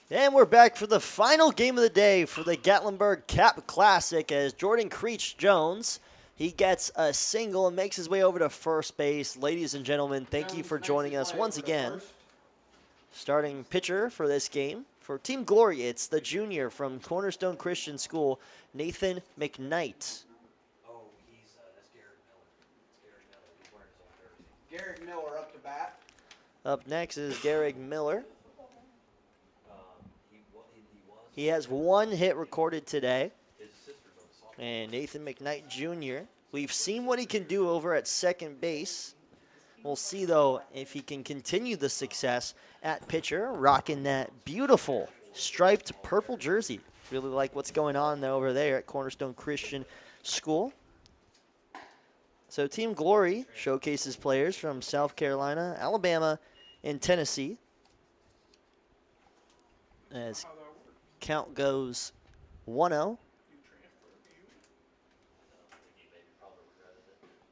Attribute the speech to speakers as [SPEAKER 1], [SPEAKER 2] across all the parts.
[SPEAKER 1] And we're back for the final game of the day for the Gatlinburg Cap Classic as Jordan Creech Jones, he gets a single and makes his way over to first base. Ladies and gentlemen, thank you for joining us once again. Starting pitcher for this game for Team Glory, it's the junior from Cornerstone Christian School, Nathan McKnight.
[SPEAKER 2] That's Garrett Miller. It's Garrett Miller. He's wearing his old jersey.
[SPEAKER 3] Garrett Miller up to bat.
[SPEAKER 1] Up next is Garrett Miller.
[SPEAKER 2] He was.
[SPEAKER 1] He has one hit recorded today.
[SPEAKER 2] His sister's on the softball.
[SPEAKER 1] And Nathan McKnight Jr., we've seen what he can do over at second base. We'll see, though, if he can continue the success at pitcher, rocking that beautiful striped purple jersey. Really like what's going on over there at Cornerstone Christian School. So Team Glory showcases players from South Carolina, Alabama, and Tennessee. As count goes 1-0.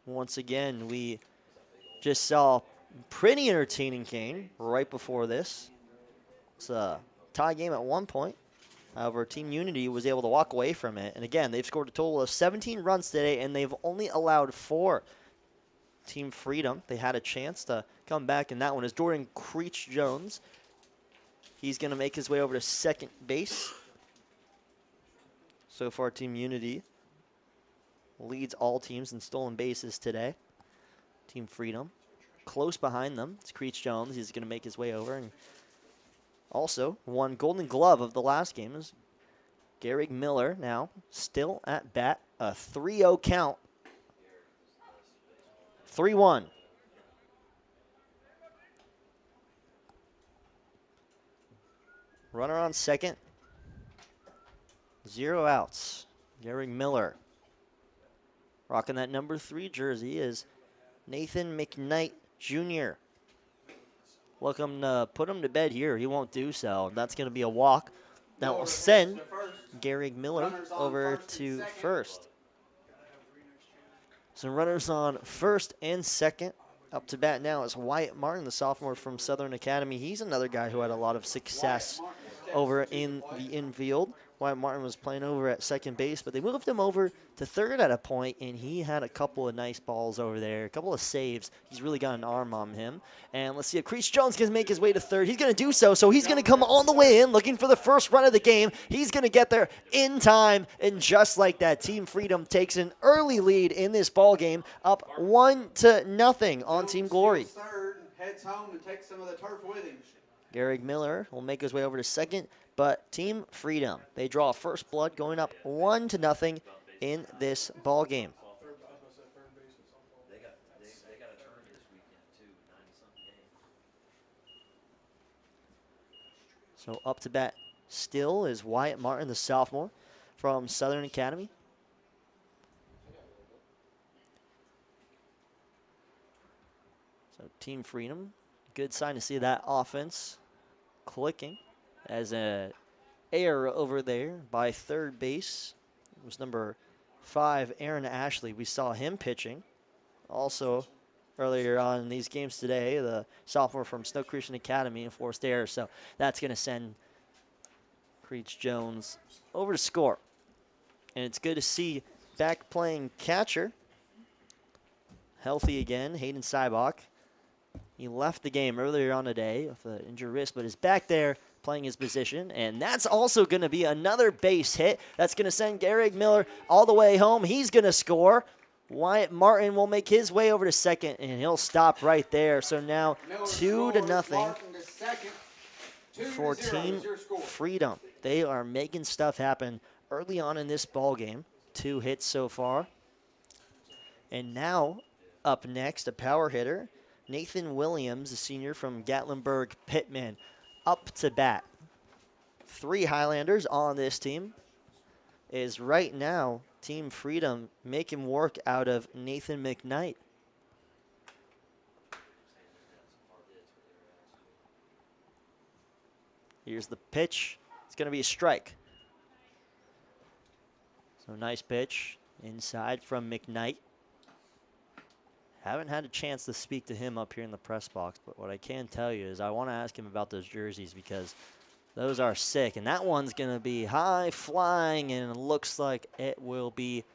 [SPEAKER 1] Once again, we just saw pretty entertaining game right before this. It's a tie game at one point. However, Team Unity was able to walk away from it. And again, they've scored a total of 17 runs today, and they've only allowed 4. Team Freedom, they had a chance to come back, and that one is Jordan Creech Jones. He's going to make his way over to second base. So far, Team Unity leads all teams in stolen bases today. Team Freedom close behind them. It's Creech Jones. He's going to make his way over. And also won Golden Glove of the last game is Garrett Miller now still at bat. A 3-0 count. 3-1. Runner on second. 0 outs. Garrett Miller. Rocking that number 3 jersey is Nathan McKnight Jr. Welcome to put him to bed here. He won't do so. That's going to be a walk. That will send Gary Miller over to first. So runners on first and second. Up to bat now is Wyatt Martin, the sophomore from Southern Academy. He's another guy who had a lot of success over in the infield. Wyatt Martin was playing over at second base, but they moved him over to third at a point, and he had a couple of nice balls over there, a couple of saves. He's really got an arm on him. And let's see if Creech Jones can make his way to third. He's going to do so, so he's going to come all the way in, looking for the first run of the game. He's going to get there in time, and just like that, Team Freedom takes an early lead in this ball game, up 1-0 on Team Glory.
[SPEAKER 3] Third, heads home and takes some of the turf with him.
[SPEAKER 1] Garrett Miller will make his way over to second, but Team Freedom, they draw first blood going up 1-0 in this ball game.
[SPEAKER 2] They got a turn this weekend too, 90-something game.
[SPEAKER 1] So up to bat still is Wyatt Martin, the sophomore from Southern Academy. So Team Freedom, good sign to see that offense clicking as a error over there by third base. It was number 5, Aaron Ashley. We saw him pitching. Also, earlier on in these games today, the sophomore from Snow Christian Academy in forced error. So that's going to send Creech Jones over to score. And it's good to see back playing catcher. Healthy again, Hayden Seibach. He left the game earlier on today with an injured wrist, but is back there playing his position. And that's also going to be another base hit. That's going to send Garrett Miller all the way home. He's going to score. Wyatt Martin will make his way over to second, and he'll stop right there. So now 2-0 for Team Freedom. They are making stuff happen early on in this ball game. 2 hits so far. And now up next, a power hitter. Nathan Williams, a senior from Gatlinburg Pittman, up to bat. 3 Highlanders on this team. Is right now Team Freedom making work out of Nathan McKnight. Here's the pitch. It's going to be a strike. So nice pitch inside from McKnight. Haven't had a chance to speak to him up here in the press box, but what I can tell you is I want to ask him about those jerseys because Those are sick, and that one's going to be high flying, and it looks like it will be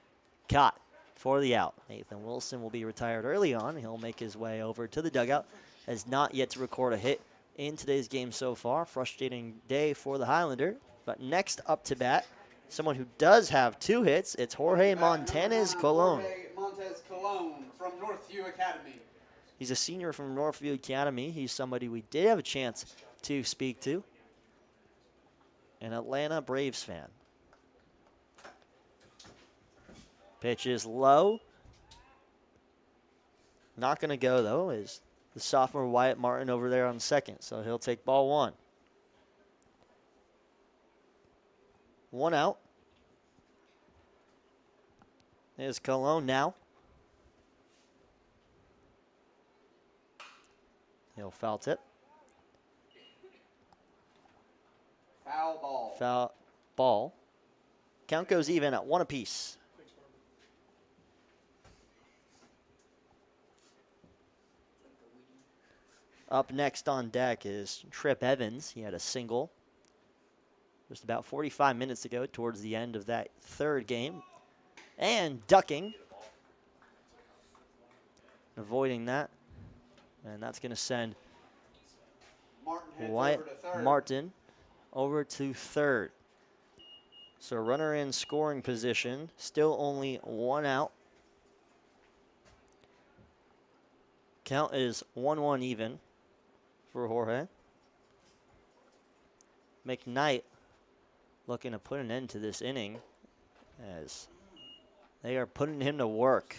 [SPEAKER 1] caught for the out. Nathan Wilson will be retired early on. He'll make his way over to the dugout. Has not yet to record a hit in today's game so far. Frustrating day for the Highlander. But next up to bat, someone who does have 2 hits, it's Jorge Montanez Colon.
[SPEAKER 3] Jorge Montez Colon from Northview Academy.
[SPEAKER 1] He's a senior from Northview Academy. He's somebody we did have a chance to speak to. An Atlanta Braves fan. Pitch is low. Not going to go, though, is the sophomore Wyatt Martin over there on second. So he'll take ball 1. 1 out. There's Colon now. He'll foul tip.
[SPEAKER 3] Foul ball.
[SPEAKER 1] Foul ball. Count goes even at 1 apiece. Up next on deck is Trip Evans. He had a single just about 45 minutes ago towards the end of that 3rd game. And ducking. Avoiding that. And that's going to send Wyatt Martin over to 3rd. So runner in scoring position. Still only 1 out. Count is 1-1 even for Jorge. McKnight looking to put an end to this inning as they are putting him to work.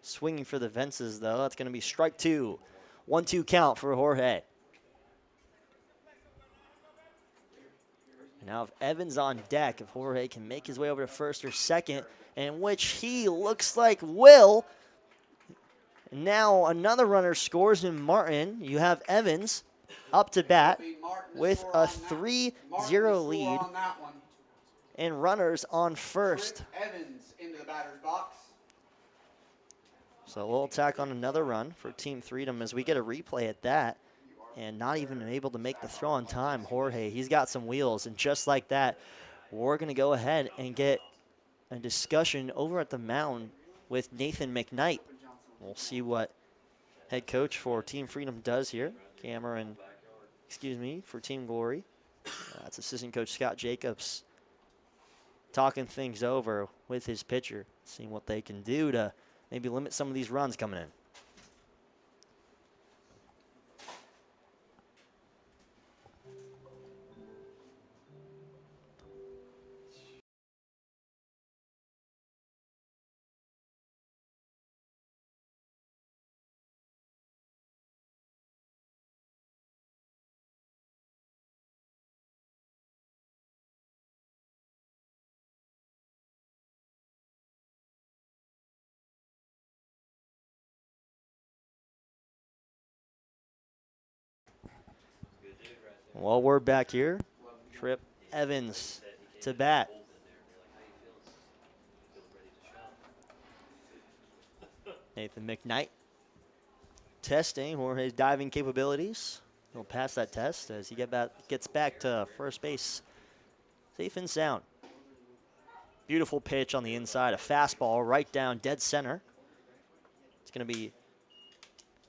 [SPEAKER 1] Swinging for the fences, though. That's going to be strike 2. 1-2 count for Jorge. Now if Evans on deck, if Jorge can make his way over to first or second, in which he looks like will. Now another runner scores in Martin. You have Evans up to bat with a 3-0 lead and runners on first.
[SPEAKER 3] Evans into the batter's box.
[SPEAKER 1] So we'll attack on another run for Team Freedom as we get a replay at that. And not even able to make the throw on time. Jorge, he's got some wheels. And just like that, we're going to go ahead and get a discussion over at the mound with Nathan McKnight. We'll see what head coach for Team Freedom does here. For Team Glory. That's assistant coach Scott Jacobs talking things over with his pitcher, seeing what they can do to maybe limit some of these runs coming in. Well, we're back here. Trip Evans to bat. Nathan McKnight testing Jorge's diving capabilities. He'll pass that test as he gets back to first base. Safe and sound. Beautiful pitch on the inside. A fastball right down dead center. It's going to be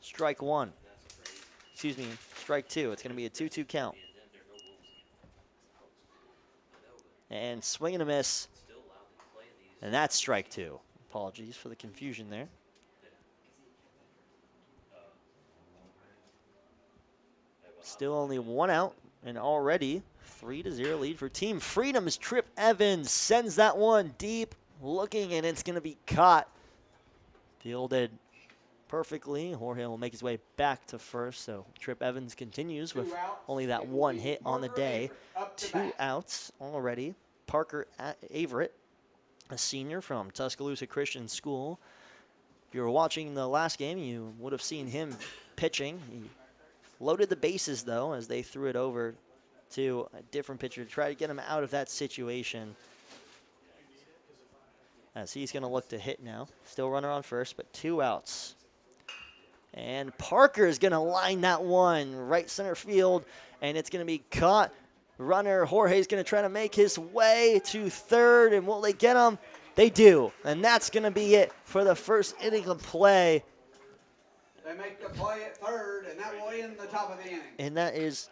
[SPEAKER 1] strike 2. It's going to be a 2-2 count. And swing and a miss. And that's strike 2. Apologies for the confusion there. Still only 1 out and already 3-0 lead for Team Freedom as Trip Evans sends that one deep, looking, and it's going to be caught. Fielded perfectly. Jorge will make his way back to first, so Trip Evans continues with only that 1 hit on the day. 2 outs already. Parker Averett, a senior from Tuscaloosa Christian School. If you were watching the last game, you would have seen him pitching. He loaded the bases, though, as they threw it over to a different pitcher to try to get him out of that situation. As he's going to look to hit now. Still runner on first, but 2 outs. And Parker is going to line that one right center field, and it's going to be caught runner. Jorge's going to try to make his way to third, and will they get him? They do, and that's going to be it for the first inning of play.
[SPEAKER 3] They make the play at third, and that will end the top of the inning.
[SPEAKER 1] And that is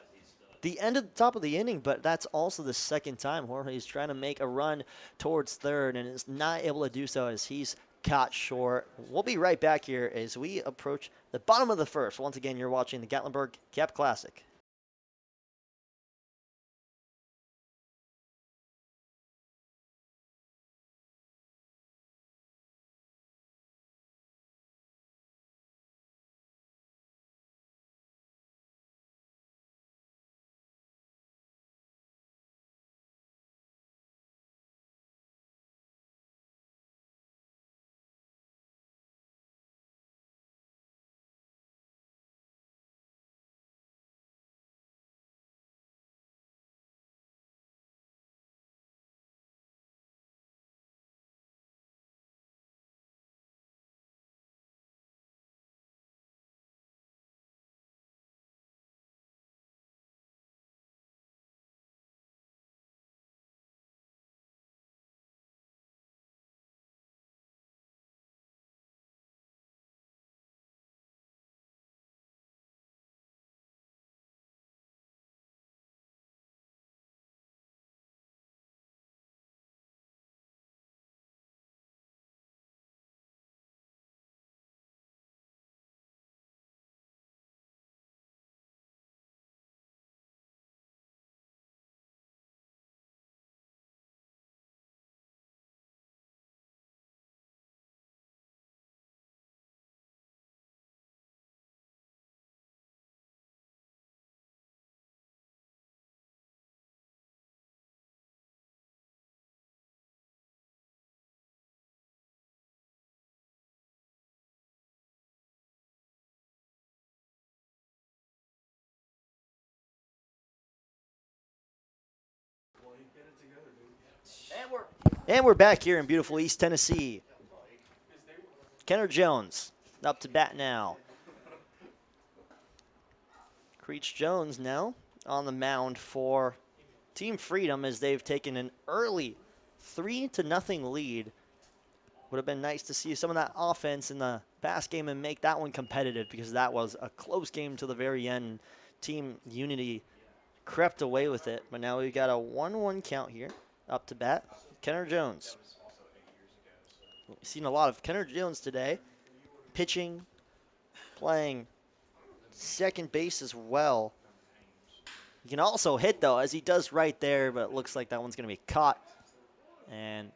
[SPEAKER 1] the end of the top of the inning, but that's also the second time Jorge is trying to make a run towards third and is not able to do so as he's caught short. We'll be right back here as we approach the bottom of the first. Once again, you're watching the Gatlinburg Cap Classic. And we're back here in beautiful East Tennessee. Kenner Jones up to bat now. Creech Jones now on the mound for Team Freedom as they've taken an early 3-0 lead. Would have been nice to see some of that offense in the past game and make that one competitive because that was a close game to the very end. Team Unity crept away with it, but now we've got a 1-1 count here. Up to bat, Kenner Jones. We've seen a lot of Kenner Jones today, pitching, playing second base as well. He can also hit, though, as he does right there, but it looks like that one's going to be caught. And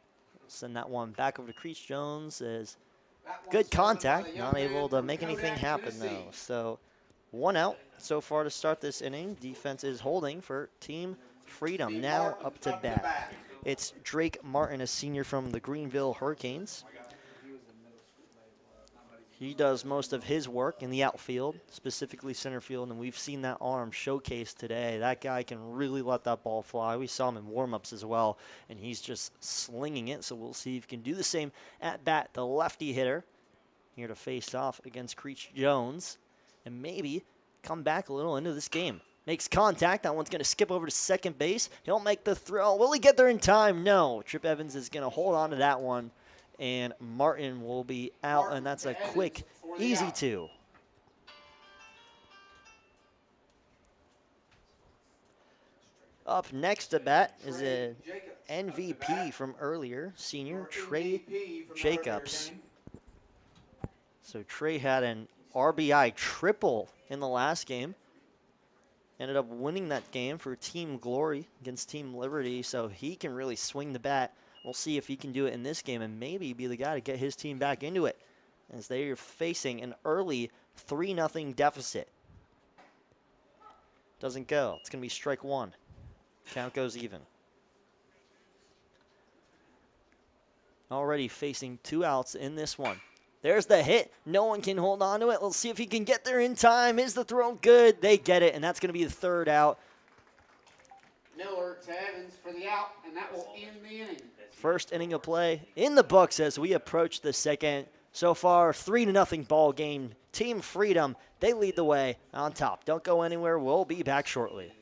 [SPEAKER 1] send that one back over to Creech Jones as good contact, not able to make anything happen, though. So 1 out so far to start this inning. Defense is holding for Team Freedom. Now up to bat. It's Drake Martin, a senior from the Greenville Hurricanes. He does most of his work in the outfield, specifically center field, and we've seen that arm showcased today. That guy can really let that ball fly. We saw him in warm-ups as well, and he's just slinging it, so we'll see if he can do the same at bat. The lefty hitter here to face off against Creech Jones and maybe come back a little into this game. Makes contact. That one's going to skip over to second base. He'll make the throw. Will he get there in time? No. Trip Evans is going to hold on to that one, and Martin will be out, and that's a quick, easy 2. Up next to bat is an MVP from earlier, senior Trey Jacobs. So Trey had an RBI triple in the last game. Ended up winning that game for Team Glory against Team Liberty, so he can really swing the bat. We'll see if he can do it in this game and maybe be the guy to get his team back into it as they are facing an early 3-0 deficit. Doesn't go. It's going to be strike 1. Count goes even. Already facing 2 outs in this one. There's the hit. No one can hold on to it. Let's see if he can get there in time. Is the throw good? They get it, and that's going to be the 3rd out.
[SPEAKER 3] Miller to Evans for the out, and that will end the inning.
[SPEAKER 1] First inning of play in the books as we approach the second. So far, 3-0 ball game. Team Freedom, they lead the way on top. Don't go anywhere. We'll be back shortly.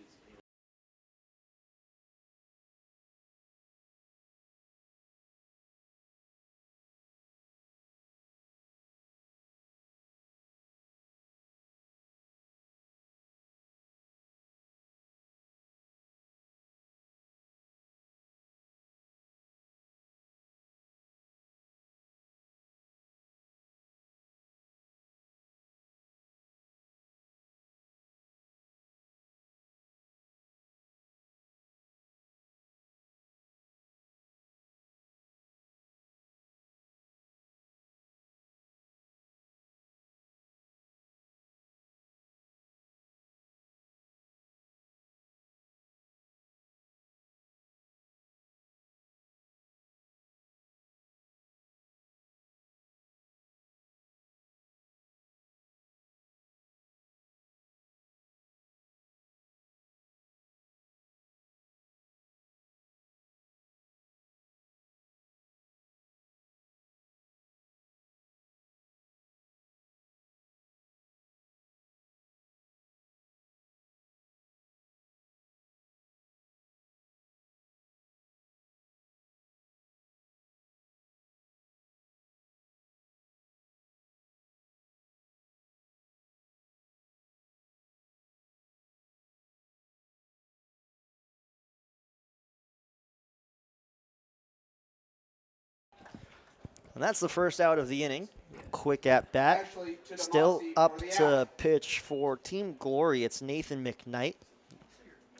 [SPEAKER 1] And that's the first out of the inning. Quick at bat.
[SPEAKER 3] Ashley to
[SPEAKER 1] Still
[SPEAKER 3] Demasi
[SPEAKER 1] up
[SPEAKER 3] for the
[SPEAKER 1] to
[SPEAKER 3] out.
[SPEAKER 1] pitch for Team Glory. It's Nathan McKnight.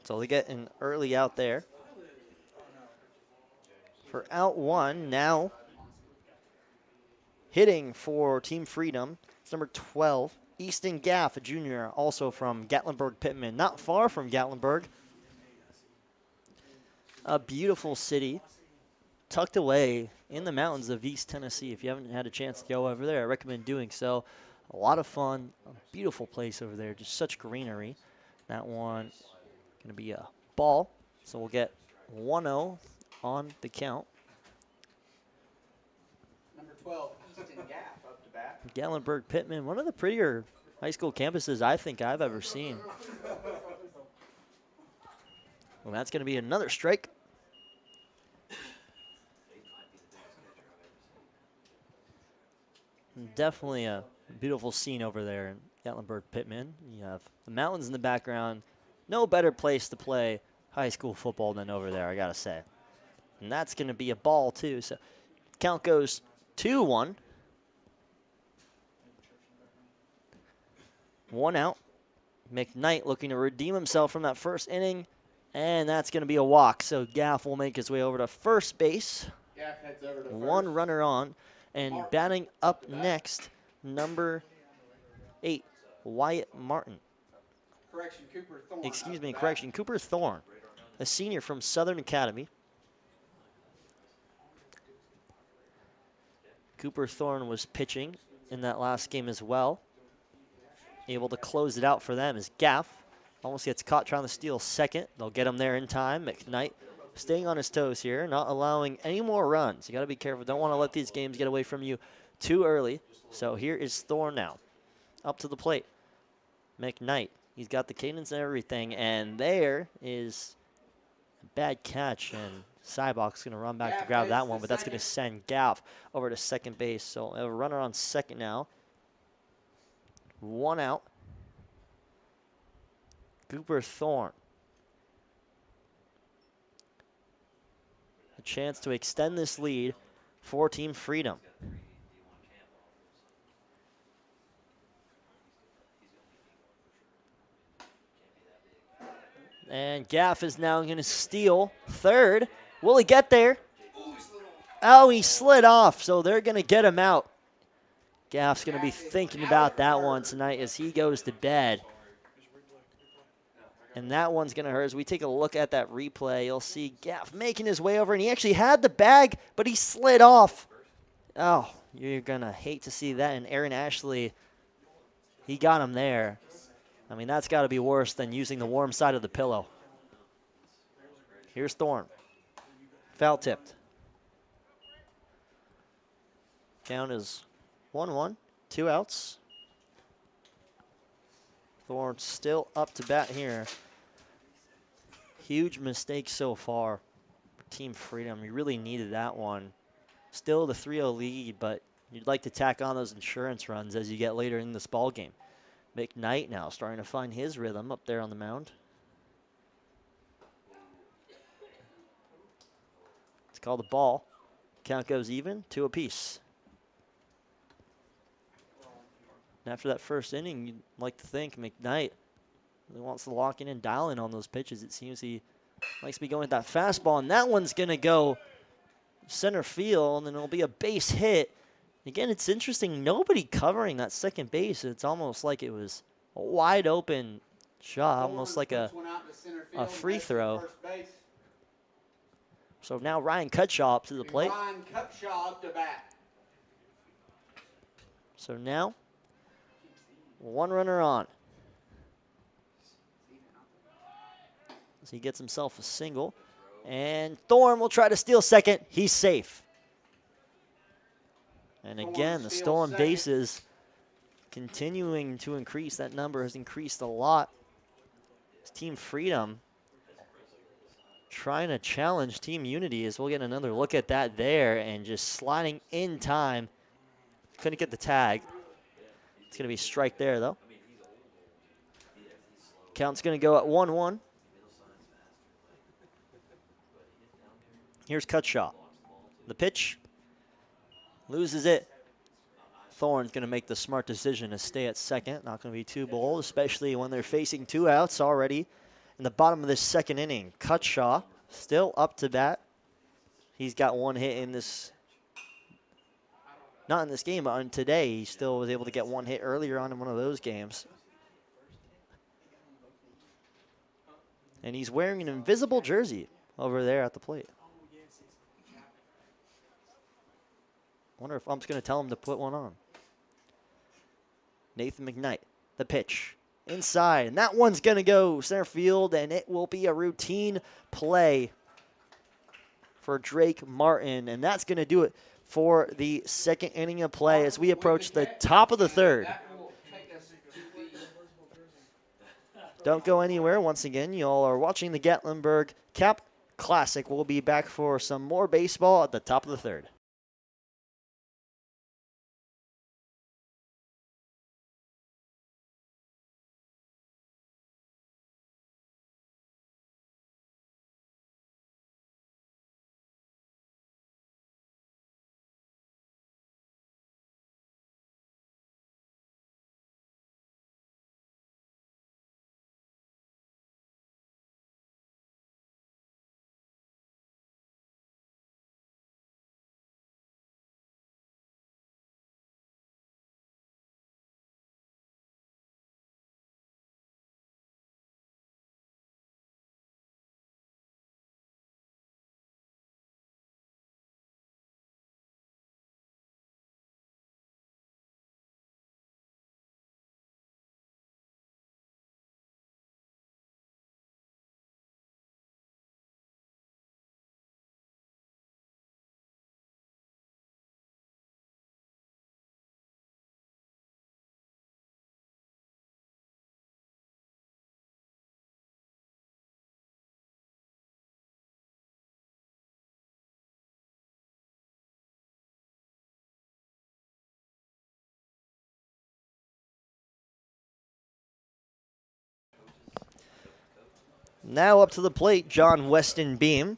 [SPEAKER 1] So they get an early out there. For out one, now hitting for Team Freedom, it's number 12, Easton Gaff, a junior, also from Gatlinburg Pittman. Not far from Gatlinburg. A beautiful city, tucked away in the mountains of East Tennessee. If you haven't had a chance to go over there, I recommend doing so. A lot of fun, a beautiful place over there, just such greenery. That one going to be a ball, so we'll get 1-0 on the count.
[SPEAKER 3] Number 12, Easton Gaff up to bat.
[SPEAKER 1] Gatlinburg Pittman, one of the prettier high school campuses I think I've ever seen. Well, that's going to be another strike. Definitely a beautiful scene over there in Gatlinburg Pittman. You have the mountains in the background. No better place to play high school football than over there, I got to say. And that's going to be a ball, too. So count goes 2-1. 1 out. McKnight looking to redeem himself from that first inning. And that's going to be a walk. So Gaff will make his way over to first base.
[SPEAKER 3] Gaff heads over to
[SPEAKER 1] One
[SPEAKER 3] first.
[SPEAKER 1] runner on. And
[SPEAKER 3] Martin
[SPEAKER 1] batting up
[SPEAKER 3] up to bat.
[SPEAKER 1] next, number 8, Wyatt Martin.
[SPEAKER 3] Correction, Cooper Thorne.
[SPEAKER 1] Excuse
[SPEAKER 3] up
[SPEAKER 1] me,
[SPEAKER 3] to bat.
[SPEAKER 1] correction, Cooper Thorne, a senior from Southern Academy. Cooper Thorne was pitching in that last game as well. Able to close it out for them as Gaff almost gets caught trying to steal second. They'll get him there in time. McKnight staying on his toes here, not allowing any more runs. You got to be careful. Don't want to let these games get away from you too early. So here is Thorne now, up to the plate. McKnight, he's got the cadence and everything, and there is a bad catch, and Cybok's going to run back to grab that one, but that's going to send Gaff over to second base. So a runner on second now. 1 out. Cooper Thorne. A chance to extend this lead for Team Freedom. And Gaff is now going to steal third. Will he get there? Oh, he slid off, so they're going to get him out. Gaff's going to be thinking about that one tonight as he goes to bed. And that one's going to hurt. As we take a look at that replay, you'll see Gaff making his way over, and he actually had the bag, but he slid off. Oh, you're going to hate to see that. And Aaron Ashley, he got him there. I mean, that's got to be worse than using the warm side of the pillow. Here's Thorne. Foul tipped. Count is 1-1, 2 outs. Thorne still up to bat here. Huge mistake so far for Team Freedom. You really needed that one. Still the 3-0 lead, but you'd like to tack on those insurance runs as you get later in this ball game. McKnight now starting to find his rhythm up there on the mound. It's called a ball. Count goes even, 2 apiece. And after that first inning, you'd like to think McKnight really wants to lock in and dial in on those pitches. It seems he likes to be going with that fastball, and that one's going to go center field, and it'll be a base hit. Again, it's interesting, nobody covering that second base. It's almost like it was a wide open shot, almost like a free throw. So now Ryan Cutshaw up to the plate.
[SPEAKER 3] Ryan Cupshaw up to bat.
[SPEAKER 1] So now, 1 runner on. So he gets himself a single. And Thorne will try to steal second. He's safe. And again, the stolen bases continuing to increase. That number has increased a lot. It's Team Freedom trying to challenge Team Unity as we'll get another look at that there, and just sliding in time. Couldn't get the tag. It's going to be strike there, though. Count's going to go at 1-1. Here's Cutshaw. The pitch. Loses it. Thorne's going to make the smart decision to stay at second. Not going to be too bold, especially when they're facing 2 outs already in the bottom of this second inning. Cutshaw still up to bat. He's got 1 hit in this, not in this game, but on today. He still was able to get 1 hit earlier on in one of those games. And he's wearing an invisible jersey over there at the plate. Wonder if Ump's going to tell him to put one on. Nathan McKnight, the pitch. Inside, and that one's going to go center field, and it will be a routine play for Drake Martin. And that's going to do it for the second inning of play as we approach the top of the third. Don't go anywhere. Once again, y'all are watching the Gatlinburg Cap Classic. We'll be back for some more baseball at the top of the third. Now up to the plate, John Weston Beam.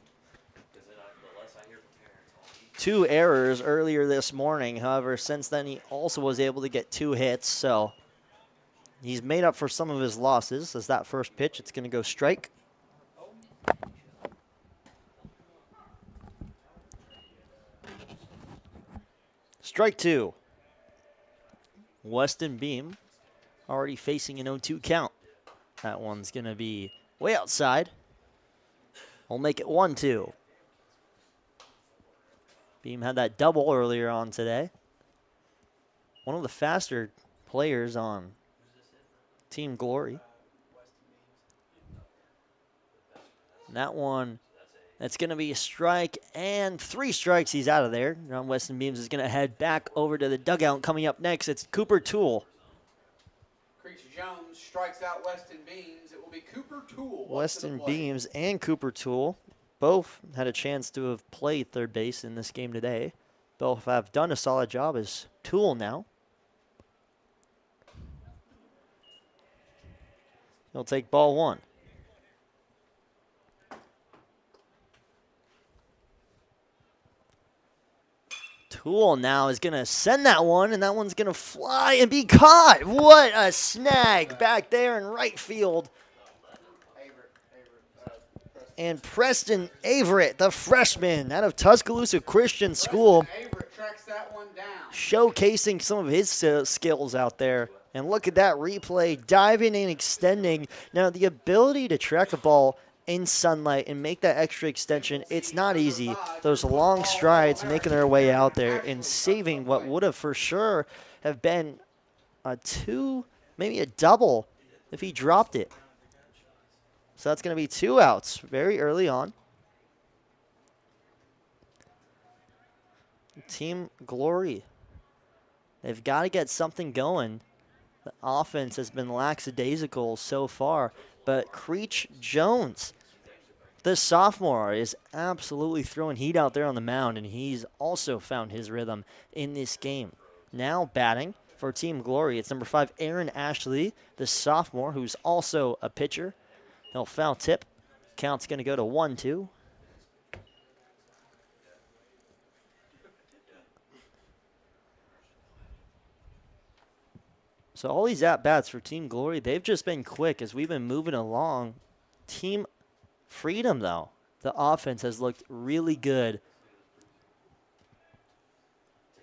[SPEAKER 1] 2 errors earlier this morning. However, since then he also was able to get 2 hits, so he's made up for some of his losses. As that first pitch, it's going to go strike. Strike 2. Weston Beam already facing an 0-2 count. That one's going to be way outside. We'll make it 1-2. Beam had that double earlier on today. One of the faster players on Team Glory. And that one, that's going to be a strike, and 3 strikes. He's out of there. John Weston Beams is going to head back over to the dugout. Coming up next, it's Cooper Toole.
[SPEAKER 3] Creech Jones strikes out Weston Beams. It will be Cooper Toole.
[SPEAKER 1] Weston Beams and Cooper Toole both had a chance to have played third base in this game today. Both have done a solid job as Toole now. He'll take ball 1. Toole now is going to send that one, and that one's going to fly and be caught. What a snag back there in right field. And Preston Averett, the freshman out of Tuscaloosa Christian School,
[SPEAKER 3] tracks that one down.
[SPEAKER 1] showcasing some of his skills out there. And look at that replay, diving and extending. Now, the ability to track a ball in sunlight and make that extra extension, it's not easy. Those long strides making their way out there and saving what would have for sure have been a 2, maybe a double if he dropped it. So that's going to be 2 outs very early on. Team Glory, they've got to get something going. The offense has been lackadaisical so far, but Creech Jones, the sophomore, is absolutely throwing heat out there on the mound, and he's also found his rhythm in this game. Now batting for Team Glory, it's number 5, Aaron Ashley, the sophomore, who's also a pitcher. He'll foul tip. Count's going to go to 1-2. So all these at-bats for Team Glory, they've just been quick as we've been moving along. Team Freedom, though, the offense has looked really good.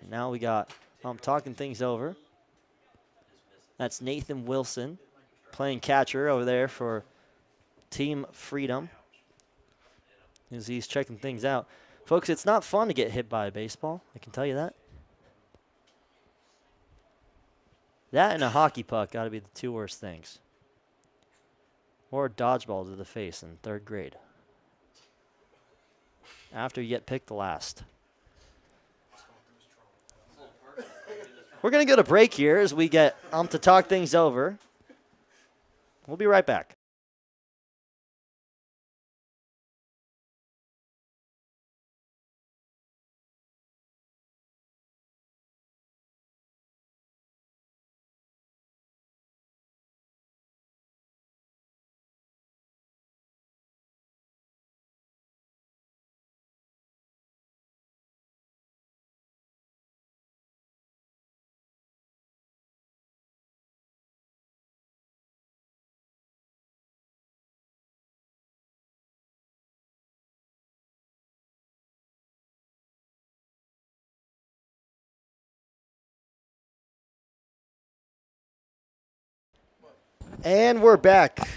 [SPEAKER 1] And now we got, I'm talking things over. That's Nathan Wilson playing catcher over there for Team Freedom as he's checking things out. Folks, it's not fun to get hit by a baseball, I can tell you that. That and a hockey puck got to be the two worst things. Or a dodgeball to the face in 3rd grade. After you get picked last. We're going to go to break here as we get to talk things over. We'll be right back. And we're back.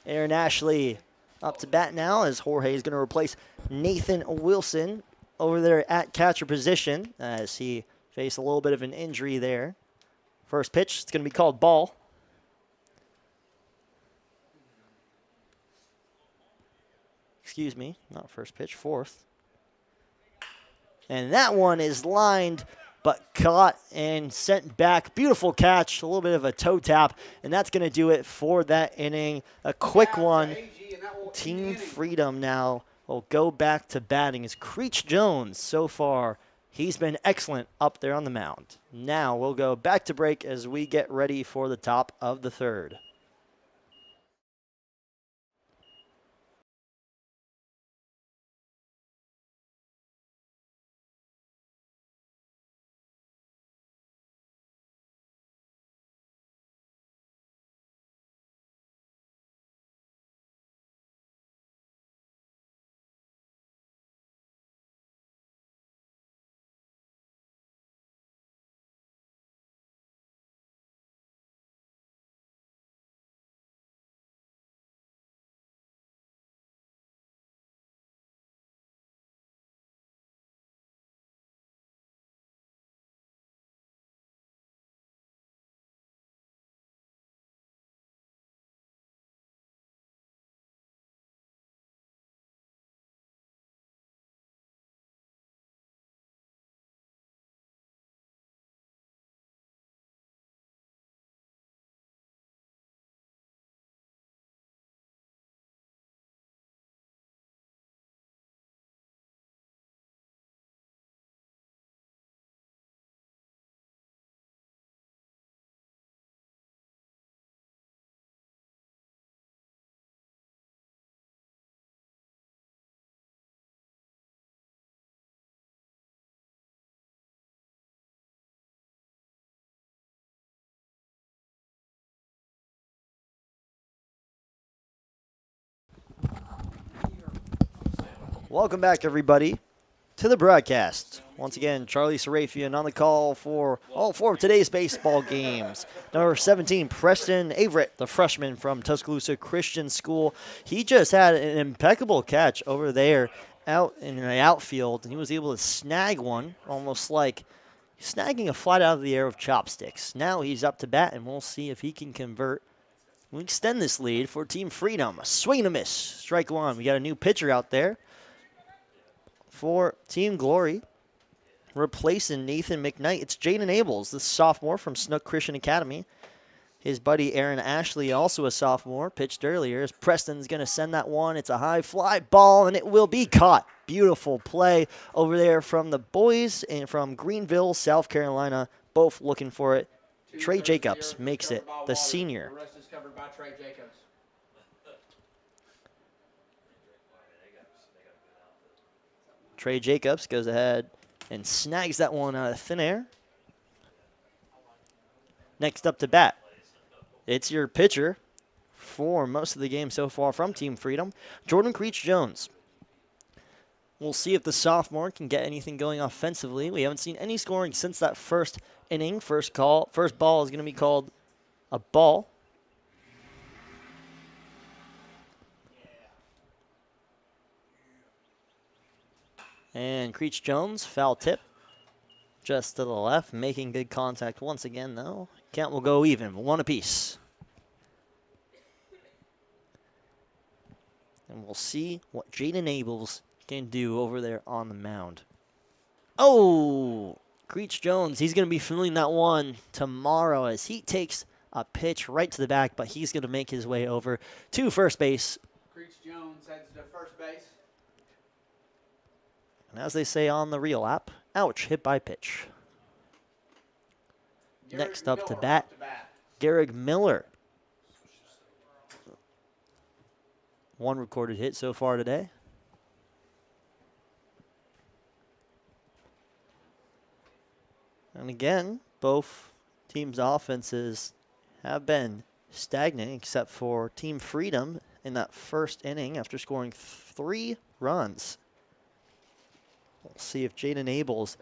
[SPEAKER 1] Aaron Ashley up to bat now as Jorge is going to replace Nathan Wilson over there at catcher position as he faced a little bit of an injury there. First pitch, it's going to be called ball. Excuse me, not first pitch, fourth. And that one is lined but caught and sent back. Beautiful catch, a little bit of a toe tap, and that's going to do it for that inning. A quick one. Team Freedom now will go back to batting as Creech Jones, so far, he's been excellent up there on the mound. Now we'll go back to break as we get ready for the top of the 3rd. Welcome back, everybody, to the broadcast. Once again, Charlie Serafian on the call for all 4 of today's baseball games. Number 17, Preston Averett, the freshman from Tuscaloosa Christian School. He just had an impeccable catch over there out in the outfield, and he was able to snag one, almost like snagging a flight out of the air with chopsticks. Now he's up to bat, and we'll see if he can convert. We extend this lead for Team Freedom. Swing and a miss. Strike one. We got a new pitcher out there for Team Glory, replacing Nathan McKnight. It's Jaden Abels, the sophomore from Snook Christian Academy. His buddy Aaron Ashley, also a sophomore, pitched earlier as Preston's going to send that one. It's a high fly ball, and it will be caught. Beautiful play over there from the boys and from Greenville, South Carolina, both looking for it. Trey Jacobs makes it, the senior.
[SPEAKER 3] The rest is covered by Trey Jacobs.
[SPEAKER 1] Trey Jacobs goes ahead and snags that one out of thin air. Next up to bat, it's your pitcher for most of the game so far from Team Freedom, Jordan Creech-Jones. We'll see if the sophomore can get anything going offensively. We haven't seen any scoring since that first inning. First ball is going to be called a ball. And Creech-Jones, foul tip, just to the left, making good contact once again, though. Count will go even, 1 apiece. And we'll see what Jaden Abels can do over there on the mound. Oh, Creech-Jones, he's going to be feeling that one tomorrow as he takes a pitch right to the back, but he's going to make his way over to first base.
[SPEAKER 3] Creech-Jones heads to first base.
[SPEAKER 1] And as they say on the Real app, ouch, hit by pitch. Next up to bat, Garrick Miller. 1 recorded hit so far today. And again, both teams' offenses have been stagnant except for Team Freedom in that first inning after scoring 3 runs. We'll see if Jaden Abels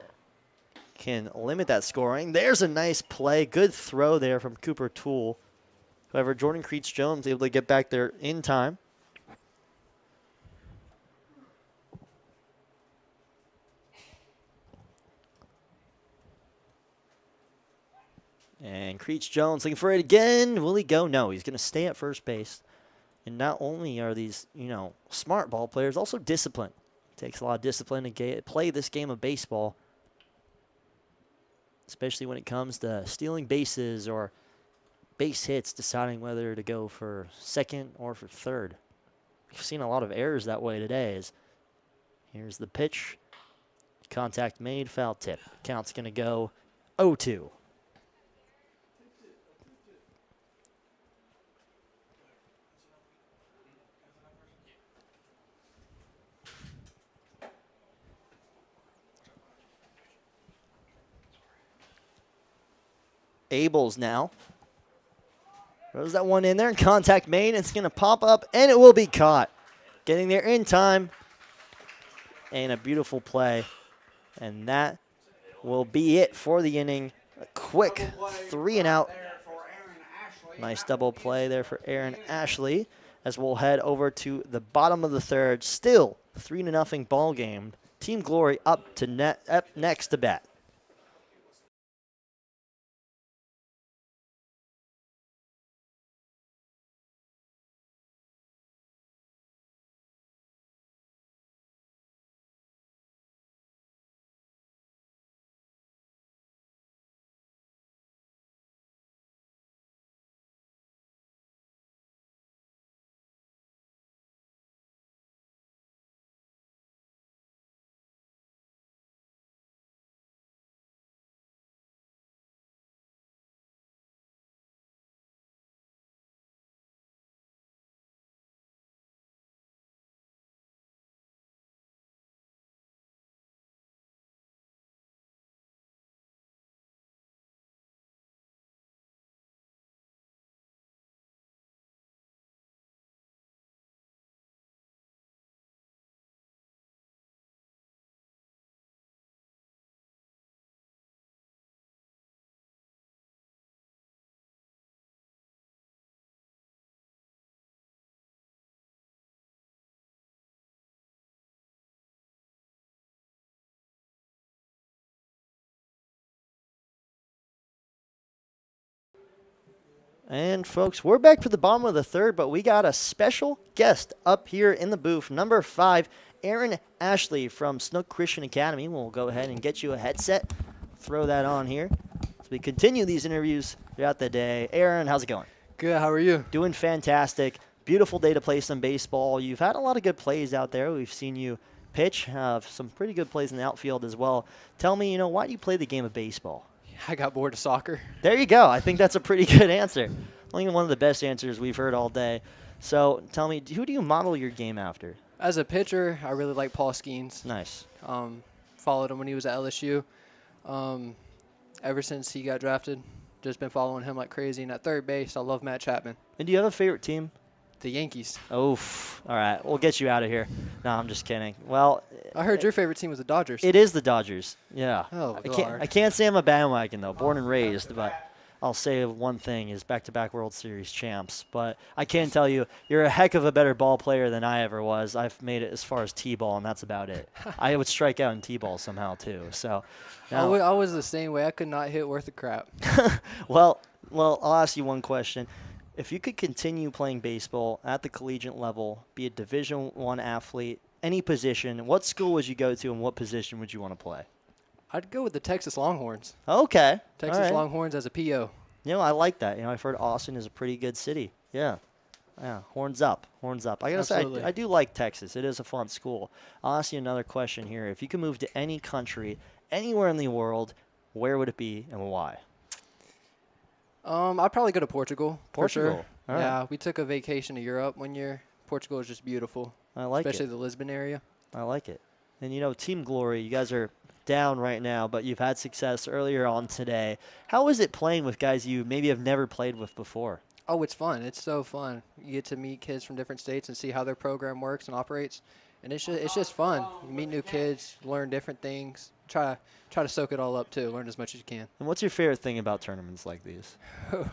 [SPEAKER 1] can limit that scoring. There's a nice play. Good throw there from Cooper Toole. However, Jordan Creech-Jones able to get back there in time. And Creech-Jones looking for it again. Will he go? No, he's going to stay at first base. And not only are these, smart ball players, also disciplined. It takes a lot of discipline to play this game of baseball, especially when it comes to stealing bases or base hits, deciding whether to go for second or for third. We've seen a lot of errors that way today. Here's the pitch. Contact made, foul tip. Count's going to go 0-2. Abels now. Throws that one in there, and contact made. It's going to pop up, and it will be caught. Getting there in time, and a beautiful play. And that will be it for the inning. A quick 3 and out. Nice double play there for Aaron Ashley, as we'll head over to the bottom of the third. Still 3-0 ball game. Team Glory up next to bat. And folks, we're back for the bottom of the third, but we got a special guest up here in the booth. Number 5, Aaron Ashley from Snook Christian Academy. We'll go ahead and get you a headset. Throw that on here as we continue these interviews throughout the day. Aaron, how's it going?
[SPEAKER 4] Good, how are you?
[SPEAKER 1] Doing fantastic. Beautiful day to play some baseball. You've had a lot of good plays out there. We've seen you pitch, have some pretty good plays in the outfield as well. Tell me, why do you play the game of baseball?
[SPEAKER 4] I got bored of soccer.
[SPEAKER 1] There you go. I think that's a pretty good answer. I think one of the best answers we've heard all day. So tell me, who do you model your game after?
[SPEAKER 4] As a pitcher, I really like Paul Skeens.
[SPEAKER 1] Nice.
[SPEAKER 4] Followed him when he was at LSU. Ever since he got drafted, Just been following him like crazy. And at third base, I love Matt Chapman.
[SPEAKER 1] And do you have a favorite team?
[SPEAKER 4] The Yankees.
[SPEAKER 1] Oof. All right, we'll get you out of here. No, I'm just kidding. Well,
[SPEAKER 4] I heard your favorite team was the Dodgers.
[SPEAKER 1] it is the Dodgers. Yeah.
[SPEAKER 4] Oh,
[SPEAKER 1] I can't say I'm a bandwagon though. Born and raised, but I'll say one thing is back-to-back World Series champs. But I can tell you, you're a heck of a better ball player than I ever was. I've made it as far as T-ball, and that's about it. I would strike out in T-ball somehow too. So, now,
[SPEAKER 4] I was the same way. I could not hit worth a crap.
[SPEAKER 1] well, I'll ask you one question. If you could continue playing baseball at the collegiate level, be a Division I athlete, any position, what school would you go to and what position would you want to play?
[SPEAKER 4] I'd go with the Texas Longhorns.
[SPEAKER 1] Okay.
[SPEAKER 4] Texas
[SPEAKER 1] all right.
[SPEAKER 4] Longhorns as a PO.
[SPEAKER 1] I like that. I've heard Austin is a pretty good city. Yeah. Yeah, horns up. I got to say, I do like Texas. It is a fun school. I'll ask you another question here. If you could move to any country, anywhere in the world, where would it be and why?
[SPEAKER 4] I'd probably go to Portugal.
[SPEAKER 1] Portugal.
[SPEAKER 4] For sure.
[SPEAKER 1] All right.
[SPEAKER 4] Yeah, we took a vacation to Europe one year. Portugal is just beautiful.
[SPEAKER 1] I like
[SPEAKER 4] especially
[SPEAKER 1] it.
[SPEAKER 4] the Lisbon area.
[SPEAKER 1] I like it. And, Team Glory, you guys are down right now, but you've had success earlier on today. How is it playing with guys you maybe have never played with before?
[SPEAKER 4] Oh, it's fun. It's so fun. You get to meet kids from different states and see how their program works and operates. And it's just fun. You meet new kids, learn different things. Try to soak it all up, too. Learn as much as you can.
[SPEAKER 1] And what's your favorite thing about tournaments like these?
[SPEAKER 4] The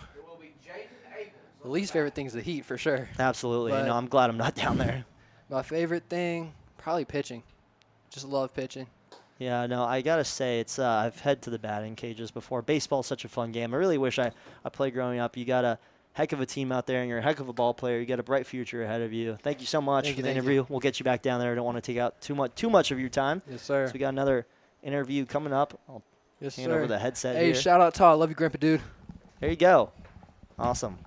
[SPEAKER 4] least favorite thing is the heat, for sure.
[SPEAKER 1] Absolutely.
[SPEAKER 4] But
[SPEAKER 1] I'm glad I'm not down there.
[SPEAKER 4] My favorite thing, probably pitching. Just love pitching.
[SPEAKER 1] Yeah, no, I got to say, it's I've head to the batting cages before. Baseball's such a fun game. I really wish I played growing up. You got a heck of a team out there, and you're a heck of a ball player. You got a bright future ahead of you. Thank you so much for the interview. We'll get you back down there. I don't want to take out too much of your time.
[SPEAKER 4] Yes, sir.
[SPEAKER 1] So we got another interview coming up. I'll hand over the headset here.
[SPEAKER 4] Hey, shout out Todd. Love you, Grandpa Dude.
[SPEAKER 1] There you go. Awesome.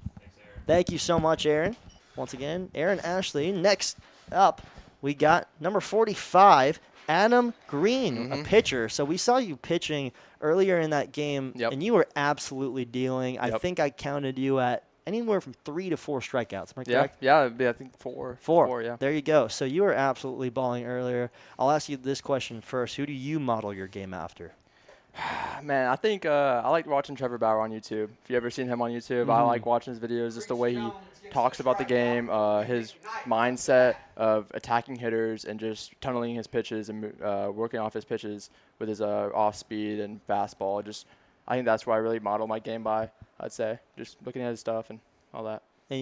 [SPEAKER 1] Thank you so much, Aaron. Once again, Aaron Ashley. Next up, we got number 45, Adam Green, a pitcher. So we saw you pitching earlier in that game, and you were absolutely dealing. I think I counted you at anywhere from 3 to 4 strikeouts. Am I correct?
[SPEAKER 5] Yeah, I think 4.
[SPEAKER 1] 4,
[SPEAKER 5] yeah.
[SPEAKER 1] There you go. So you were absolutely balling earlier. I'll ask you this question first. Who do you model your game after?
[SPEAKER 5] Man, I think I like watching Trevor Bauer on YouTube. If you ever seen him on YouTube, I like watching his videos, just the way he talks about the game, his mindset of attacking hitters and just tunneling his pitches and working off his pitches with his off speed and fastball. I think that's where I really model my game by, I'd say, just looking at his stuff and all that.
[SPEAKER 1] And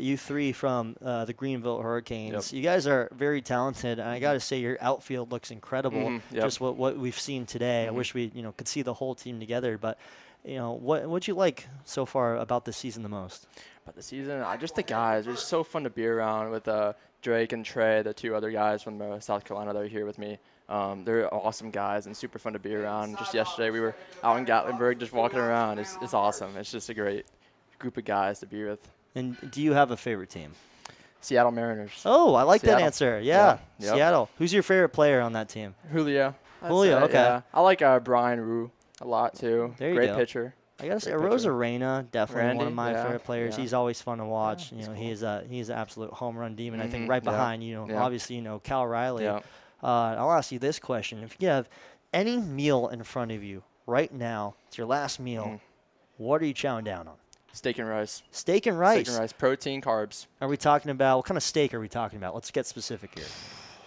[SPEAKER 1] you three from the Greenville Hurricanes, you guys are very talented. And I got to say, your outfield looks incredible. Just what we've seen today. I wish we could see the whole team together. But what'd you like so far about this season the most?
[SPEAKER 5] About the season, just the guys. They're just so fun to be around with Drake and Trey, the 2 other guys from South Carolina that are here with me. They're awesome guys and super fun to be around. Just yesterday, we were out in Gatlinburg just walking around. It's awesome. It's just a great group of guys to be with.
[SPEAKER 1] And do you have a favorite team?
[SPEAKER 5] Seattle Mariners.
[SPEAKER 1] Oh, I like
[SPEAKER 5] Seattle.
[SPEAKER 1] that answer. Yeah,
[SPEAKER 5] Yep.
[SPEAKER 1] Seattle. Who's your favorite player on that team?
[SPEAKER 5] Julio.
[SPEAKER 1] Julio, okay.
[SPEAKER 5] Yeah. I like Brian Rue a lot, too.
[SPEAKER 1] There you
[SPEAKER 5] Great
[SPEAKER 1] go.
[SPEAKER 5] pitcher.
[SPEAKER 1] I gotta say,
[SPEAKER 5] Great pitcher.
[SPEAKER 1] Rosarena, definitely one of my favorite players.
[SPEAKER 5] Yeah.
[SPEAKER 1] He's always fun to watch.
[SPEAKER 5] Yeah,
[SPEAKER 1] he's an absolute home run demon. I think
[SPEAKER 5] Mhm,
[SPEAKER 1] right
[SPEAKER 5] yeah.
[SPEAKER 1] behind
[SPEAKER 5] Yeah.
[SPEAKER 1] obviously Cal Riley.
[SPEAKER 5] Yeah.
[SPEAKER 1] I'll ask you this question: if you have any meal in front of you right now, it's your last meal. What are you chowing down on?
[SPEAKER 5] Steak and rice.
[SPEAKER 1] Steak and rice.
[SPEAKER 5] Steak and rice. Protein, carbs.
[SPEAKER 1] Are we talking about what kind of steak are we talking about? Let's get specific here.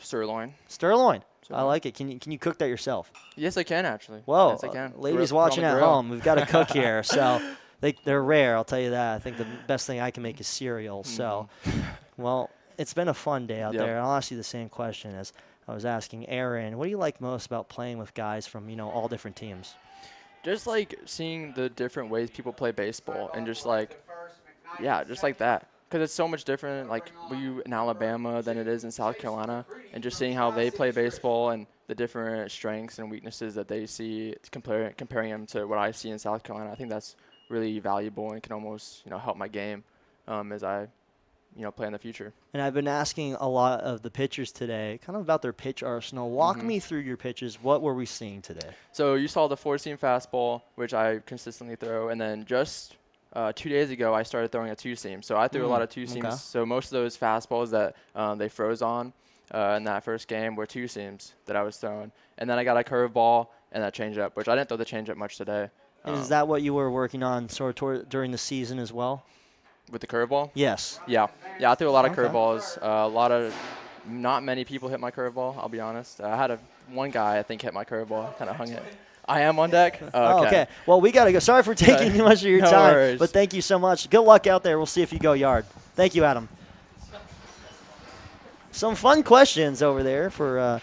[SPEAKER 5] Sirloin.
[SPEAKER 1] Sirloin. I like it. Can you cook that yourself?
[SPEAKER 5] Yes, I can actually.
[SPEAKER 1] Whoa,
[SPEAKER 5] yes, I can.
[SPEAKER 1] ladies
[SPEAKER 5] Put it on
[SPEAKER 1] watching
[SPEAKER 5] the
[SPEAKER 1] at
[SPEAKER 5] grill.
[SPEAKER 1] home, we've got a cook here, so they're rare. I'll tell you that. I think the best thing I can make is cereal. So, well, it's been a fun day out there. I'll ask you the same question as I was asking Aaron. What do you like most about playing with guys from all different teams?
[SPEAKER 5] Just like seeing the different ways people play baseball and just like that. Because it's so much different, like you in Alabama than it is in South Carolina, and just seeing how they play baseball and the different strengths and weaknesses that they see, comparing them to what I see in South Carolina. I think that's really valuable and can almost help my game as I play in the future.
[SPEAKER 1] And I've been asking a lot of the pitchers today, kind of about their pitch arsenal. Walk me through your pitches. What were we seeing today?
[SPEAKER 5] So you saw the 4-seam fastball, which I consistently throw, and then just 2 days ago, I started throwing a 2-seam. So I threw a lot of 2-seams.
[SPEAKER 1] Okay.
[SPEAKER 5] So most of those fastballs that they froze on in that first game were 2-seams that I was throwing. And then I got a curveball and that changeup, which I didn't throw the changeup much today.
[SPEAKER 1] And is that what you were working on sort of during the season as well?
[SPEAKER 5] With the curveball?
[SPEAKER 1] Yes.
[SPEAKER 5] Yeah. Yeah, I threw a lot of
[SPEAKER 1] Okay.
[SPEAKER 5] curveballs. Not many people hit my curveball, I'll be honest. I had one guy, I think, hit my curveball, kind of hung it. I am on deck?
[SPEAKER 1] Oh, okay. Well, we got to go. Sorry for taking too much of your
[SPEAKER 5] No
[SPEAKER 1] time,
[SPEAKER 5] worries.
[SPEAKER 1] but thank you so much. Good luck out there. We'll see if you go yard. Thank you, Adam. Some fun questions over there for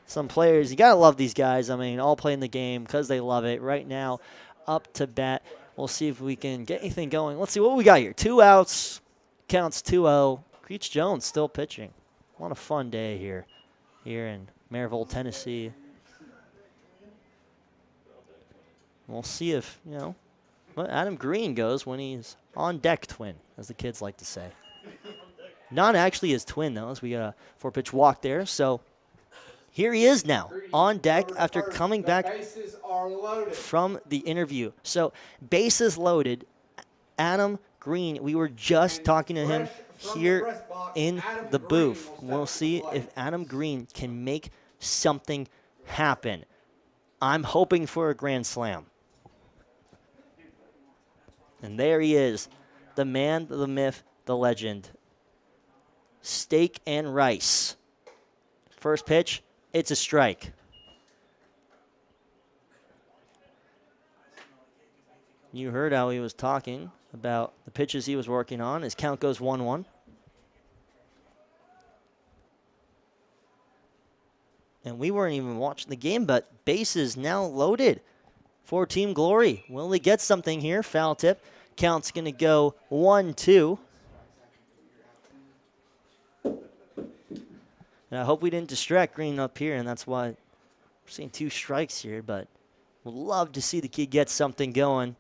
[SPEAKER 1] some players. You got to love these guys. I mean, all playing the game because they love it. Right now, up to bat. We'll see if we can get anything going. Let's see what we got here. 2 outs. Counts 2-0. Creech Jones still pitching. What a fun day here in Maryville, Tennessee. We'll see if, what Adam Green goes when he's on deck twin, as the kids like to say. Not actually his twin, though, as we got a 4-pitch walk there. So here he is now on deck after coming back from the interview. So bases loaded. Adam Green, we were just talking to him here in the booth. We'll see if Adam Green can make something happen. I'm hoping for a grand slam. And there he is, the man, the myth, the legend. Steak and rice. First pitch, it's a strike. You heard how he was talking about the pitches he was working on. His count goes 1-1. And we weren't even watching the game, but bases now loaded for Team Glory. Will they get something here? Foul tip. Count's going to go 1-2. And I hope we didn't distract Green up here, and that's why we're seeing 2 strikes here, but would love to see the kid get something going.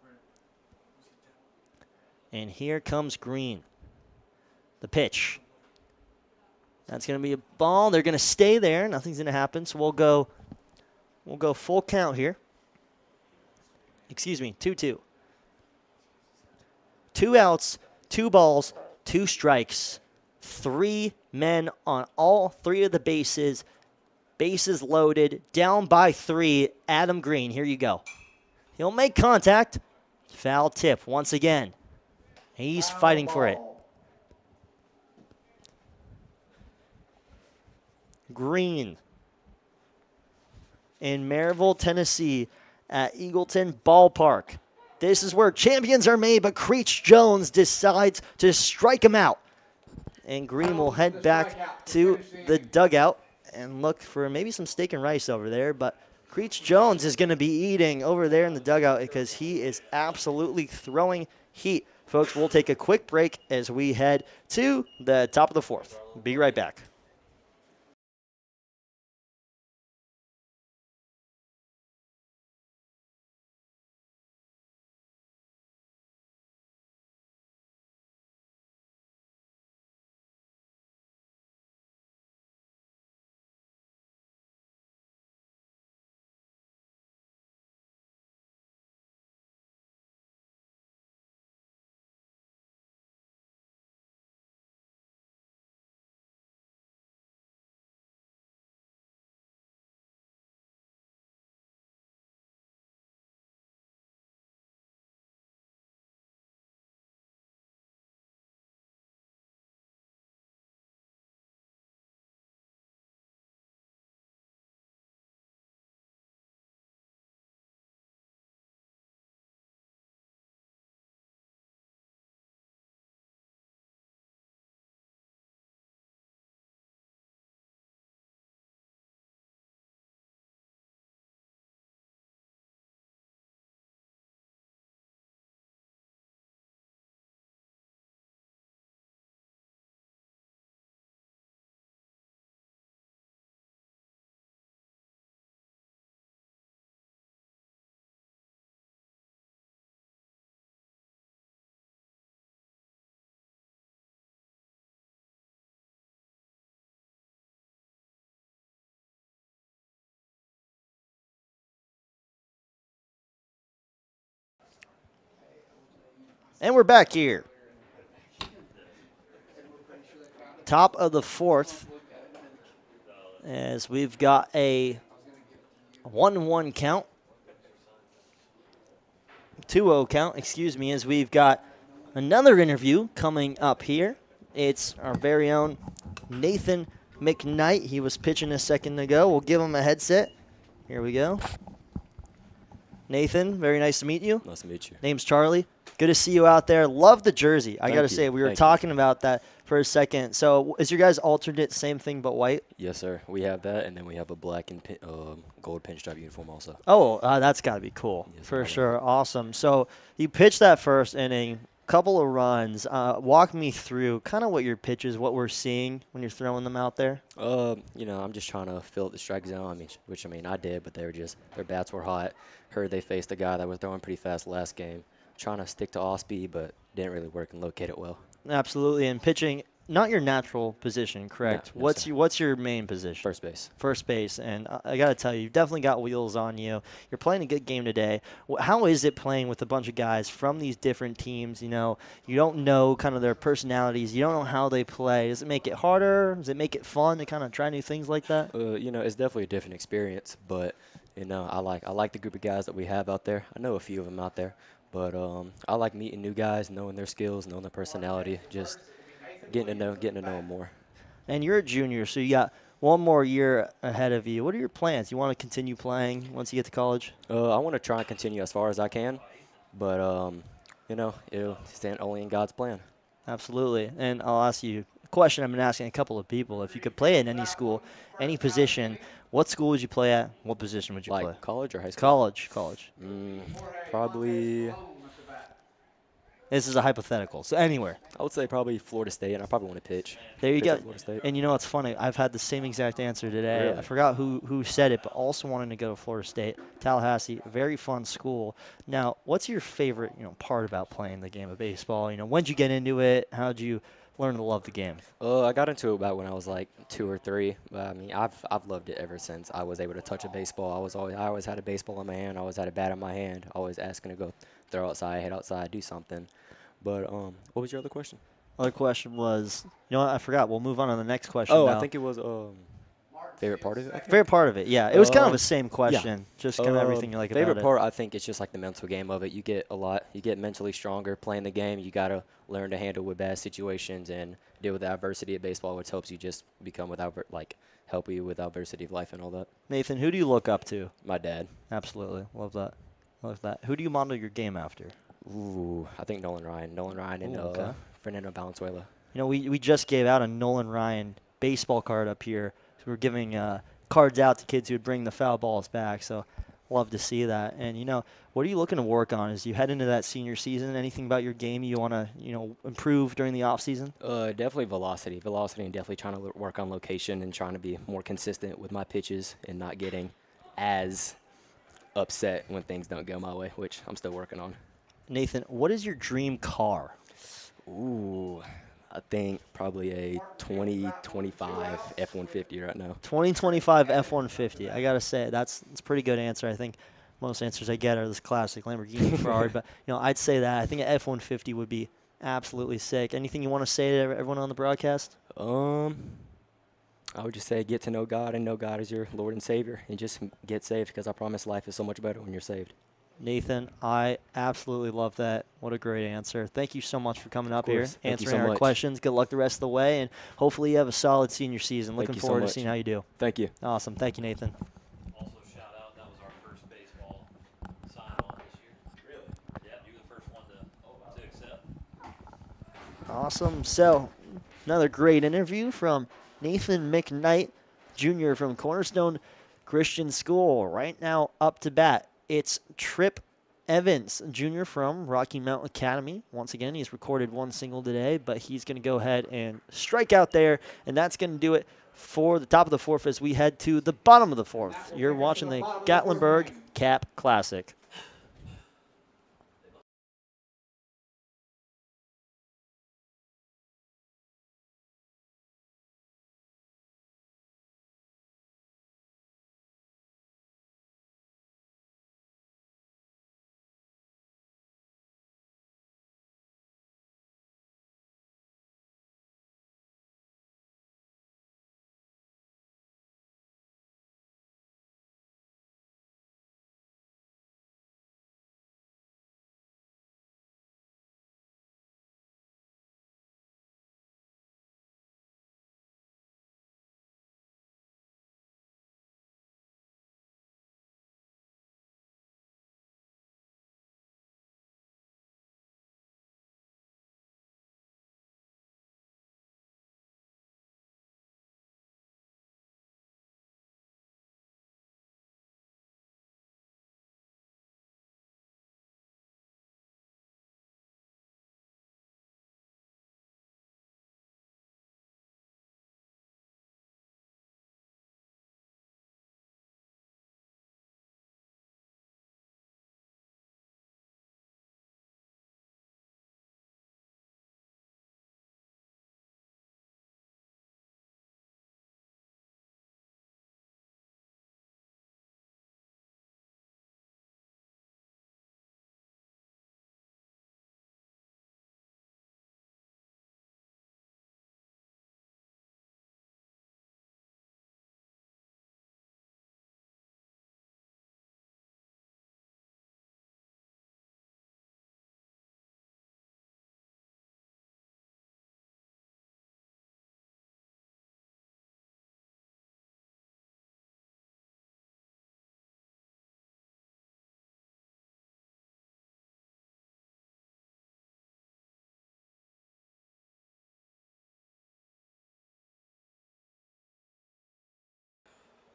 [SPEAKER 1] And here comes Green. The pitch. That's going to be a ball. They're going to stay there. Nothing's going to happen, so we'll go full count here. Excuse me, 2-2. 2 outs, 2 balls, 2 strikes. 3 men on all 3 of the bases. Bases loaded, down by 3. Adam Green, here you go. He'll make contact. Foul tip once again. He's fighting for it. Green in Maryville, Tennessee at Eagleton Ballpark. This is where champions are made, but Creech Jones decides to strike him out. And Green will head back to the dugout and look for maybe some steak and rice over there. But Creech Jones is going to be eating over there in the dugout because he is absolutely throwing heat. Folks, we'll take a quick break as we head to the top of the 4th. Be right back. And we're back here. Top of the 4th as we've got a 1-1 count. 2-0 count, excuse me, as we've got another interview coming up here. It's our very own Nathan McKnight. He was pitching a second ago. We'll give him a headset. Here we go. Nathan, very nice to meet you.
[SPEAKER 6] Nice to meet you.
[SPEAKER 1] Name's Charlie. Good to see you out there. Love the jersey. I got to
[SPEAKER 6] Thank you.
[SPEAKER 1] say, we were
[SPEAKER 6] Thank you.
[SPEAKER 1] talking about that for a second. So is your guys' alternate same thing but white?
[SPEAKER 6] Yes, sir. We have that, and then we have a black and gold pinstripe uniform also.
[SPEAKER 1] Oh, that's got to be cool.
[SPEAKER 6] Yes,
[SPEAKER 1] For
[SPEAKER 6] I know.
[SPEAKER 1] sure. Awesome. So you pitched that first inning, couple of runs. Walk me through kind of what your pitches, what we're seeing when you're throwing them out there.
[SPEAKER 6] I'm just trying to fill up the strike zone. Which I did, but their bats were hot. Heard they faced a guy that was throwing pretty fast last game. Trying to stick to off speed, but didn't really work and locate it well.
[SPEAKER 1] Absolutely. And pitching, not your natural position, correct?
[SPEAKER 6] No,
[SPEAKER 1] What's your main position?
[SPEAKER 6] First base.
[SPEAKER 1] First base, and I got to tell you, you've definitely got wheels on you. You're playing a good game today. How is it playing with a bunch of guys from these different teams? You know, you don't know kind of their personalities. You don't know how they play. Does it make it harder? Does it make it fun to kind of try new things like that?
[SPEAKER 6] It's definitely a different experience, but I like the group of guys that we have out there. I know a few of them out there, but I like meeting new guys, knowing their skills, knowing their personality, just getting to know them more.
[SPEAKER 1] And you're a junior, so you got one more year ahead of you. What are your plans? You want to continue playing once you get to college?
[SPEAKER 6] I want to try and continue as far as I can, but it'll stand only in God's plan.
[SPEAKER 1] Absolutely. And I'll ask you a question I've been asking a couple of people. If you could play in any school, any position, what school would you play at? What position would you play?
[SPEAKER 6] Like college or high school?
[SPEAKER 1] College.
[SPEAKER 6] Probably,
[SPEAKER 1] This is a hypothetical, so anywhere.
[SPEAKER 6] I would say probably Florida State, and I probably want to pitch.
[SPEAKER 1] There you
[SPEAKER 6] Pitch
[SPEAKER 1] go.
[SPEAKER 6] at Florida State.
[SPEAKER 1] And you know what's funny? I've had the same exact answer today.
[SPEAKER 6] Really?
[SPEAKER 1] I forgot who said it, but also wanting to go to Florida State, Tallahassee, very fun school. Now, what's your favorite part about playing the game of baseball? When'd you get into it? How'd you learn to love the game?
[SPEAKER 6] I got into it about when I was like 2 or 3. But I've loved it ever since I was able to touch a baseball. I always had a baseball in my hand. I always had a bat in my hand. Always asking to go throw outside, head outside, do something. But what was your other question?
[SPEAKER 1] Other question was, what? I forgot. We'll move on to the next question.
[SPEAKER 6] Oh,
[SPEAKER 1] now.
[SPEAKER 6] I think it was favorite part of it. I think.
[SPEAKER 1] Favorite part of it, yeah. It was kind of the same question, just kind of everything you like about it.
[SPEAKER 6] Favorite part, I think it's just like the mental game of it. You get mentally stronger playing the game. You got to learn to handle with bad situations and deal with the adversity of baseball, which helps you just become help you with adversity of life and all that.
[SPEAKER 1] Nathan, who do you look up to?
[SPEAKER 6] My dad.
[SPEAKER 1] Absolutely. Love that. Love that. Who do you model your game after?
[SPEAKER 6] Ooh, I think Nolan Ryan. Nolan Ryan and
[SPEAKER 1] okay.
[SPEAKER 6] Fernando Valenzuela.
[SPEAKER 1] We just gave out a Nolan Ryan baseball card up here. So we're giving cards out to kids who would bring the foul balls back. So love to see that. And, what are you looking to work on as you head into that senior season? Anything about your game you want to, improve during the off season?
[SPEAKER 6] Definitely velocity. Velocity, and definitely trying to work on location and trying to be more consistent with my pitches and not getting as upset when things don't go my way, which I'm still working on.
[SPEAKER 1] Nathan, what is your dream car?
[SPEAKER 6] Ooh, I think probably a 2025 F-150 right now.
[SPEAKER 1] 2025 F-150. I got to say, that's a pretty good answer. I think most answers I get are this classic Lamborghini Ferrari. But, I'd say that. I think an F-150 would be absolutely sick. Anything you want to say to everyone on the broadcast?
[SPEAKER 6] I would just say get to know God and know God as your Lord and Savior and just get saved, because I promise life is so much better when you're saved.
[SPEAKER 1] Nathan, I absolutely love that. What a great answer. Thank you so much for coming up here,
[SPEAKER 6] Thank you
[SPEAKER 1] answering
[SPEAKER 6] so
[SPEAKER 1] our
[SPEAKER 6] much.
[SPEAKER 1] questions. Good luck the rest of the way, and hopefully you have a solid senior season.
[SPEAKER 6] Thank
[SPEAKER 1] Looking
[SPEAKER 6] you so
[SPEAKER 1] forward to
[SPEAKER 6] much.
[SPEAKER 1] seeing how you do.
[SPEAKER 6] Thank you.
[SPEAKER 1] Awesome. Thank you, Nathan.
[SPEAKER 2] Also, shout out, that was our first baseball sign-on this year. Really? Yeah, you were the first one to accept.
[SPEAKER 1] Awesome. So, another great interview from Nathan McKnight, Jr. from Cornerstone Christian School. Right now, up to bat, it's Tripp Evans, Jr. from Rocky Mountain Academy. Once again, he's recorded one single today, but he's going to go ahead and strike out there, and that's going to do it for the top of the fourth as we head to the bottom of the fourth. You're watching the Gatlinburg Cap Classic.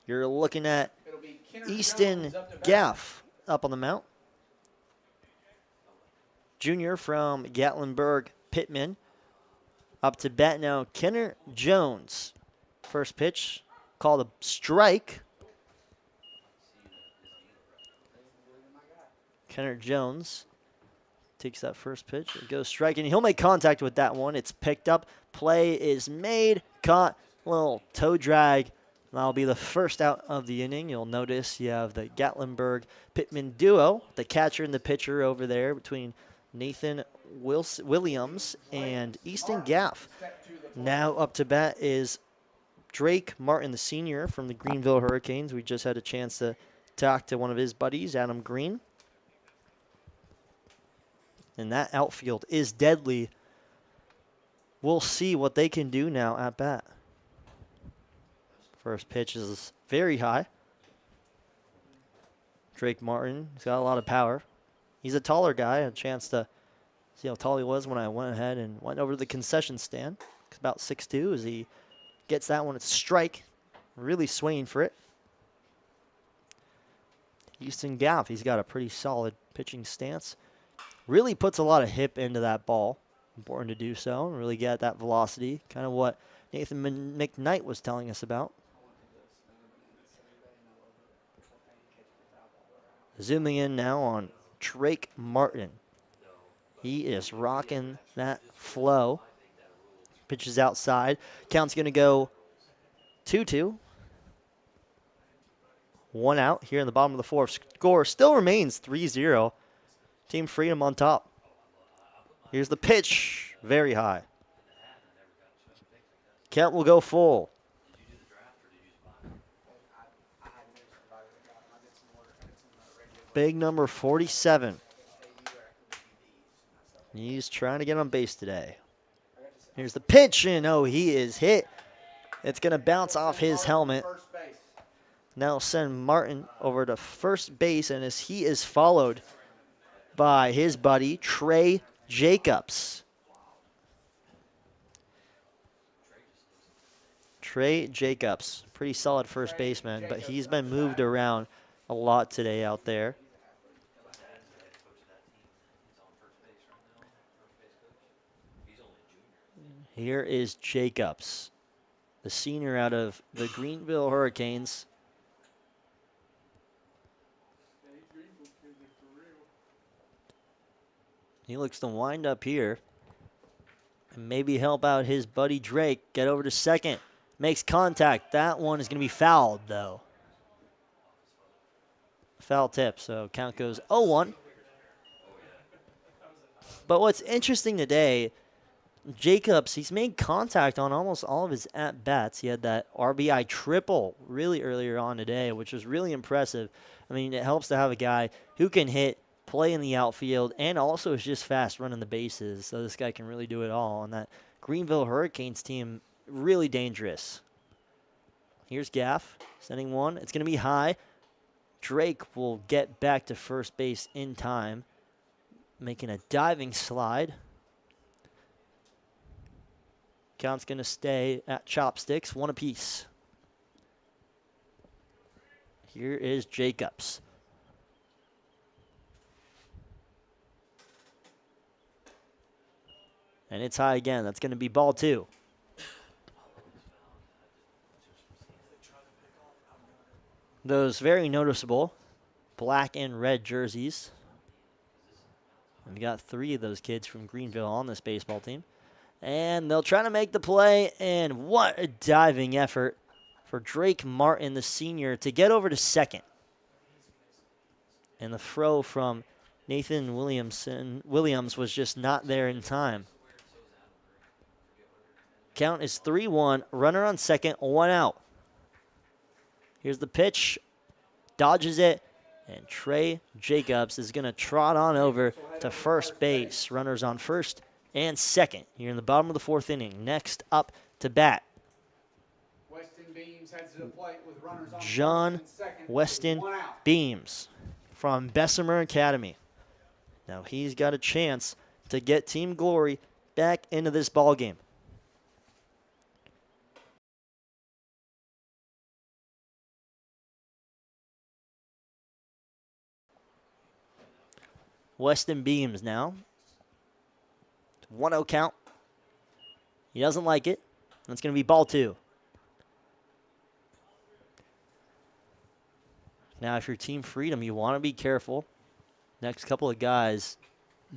[SPEAKER 1] You're looking at
[SPEAKER 3] It'll be Kenner
[SPEAKER 1] Easton
[SPEAKER 3] Jones up to bat.
[SPEAKER 1] Gaff up on the mount. Junior from Gatlinburg, Pittman. Up to bat now, Kenner Jones. First pitch, called a strike. Kenner Jones takes that first pitch. It goes striking. He'll make contact with that one. It's picked up. Play is made. Caught. Little toe drag. That'll be the first out of the inning. You'll notice you have the Gatlinburg Pittman duo, the catcher and the pitcher over there between Nathan Williams and Easton Gaff. Now up to bat is Drake Martin, the senior from the Greenville Hurricanes. We just had a chance to talk to one of his buddies, Adam Green. And that outfield is deadly. We'll see what they can do now at bat. First pitch is very high. Drake Martin, he's got a lot of power. He's a taller guy. A chance to see how tall he was when I went ahead and went over to the concession stand. He's about 6'2". As he gets that one, it's a strike. Really swinging for it. Easton Gaff, he's got a pretty solid pitching stance. Really puts a lot of hip into that ball. Important to do so and really get that velocity. Kind of what Nathan McKnight was telling us about. Zooming in now on Drake Martin. He is rocking that flow. Pitches outside. Count's going to go 2-2. 1 out here in the bottom of the fourth. Score still remains 3-0. Team Freedom on top. Here's the pitch. Very high. Count will go full. Big number 47. He's trying to get on base today. Here's the pitch, and oh, he is hit. It's going to bounce off his helmet. Now send Martin over to first base, and as he is followed by his buddy, Trey Jacobs. Trey Jacobs, pretty solid first baseman, but he's been moved around a lot today out there. Here is Jacobs, the senior out of the Greenville Hurricanes. He looks to wind up here and maybe help out his buddy Drake. Get over to second. Makes contact. That one is going to be fouled, though. Foul tip, so count goes 0-1. But what's interesting today, Jacobs, he's made contact on almost all of his at-bats. He had that RBI triple really earlier on today, which was really impressive. I mean, it helps to have a guy who can hit, play in the outfield, and also is just fast running the bases. So this guy can really do it all. And that Greenville Hurricanes team, really dangerous. Here's Gaff, sending one. It's going to be high. Drake will get back to first base in time, making a diving slide. Count's going to stay at chopsticks, one apiece. Here is Jacobs. And it's high again. That's going to be ball 2. Those very noticeable black and red jerseys. And we got 3 of those kids from Greenville on this baseball team. And they'll try to make the play, and what a diving effort for Drake Martin, the senior, to get over to second. And the throw from Nathan Williams was just not there in time. Count is 3-1, runner on second, 1 out. Here's the pitch, dodges it, and Trey Jacobs is going to trot on over to first base. Runners on first and second here in the bottom of the 4th inning. Next up to bat, John Weston Beams from Bessemer Academy. Now he's got a chance to get Team Glory back into this ball game. Weston Beams now. 1-0 count. He doesn't like it. That's going to be ball 2. Now, if you're Team Freedom, you want to be careful. Next couple of guys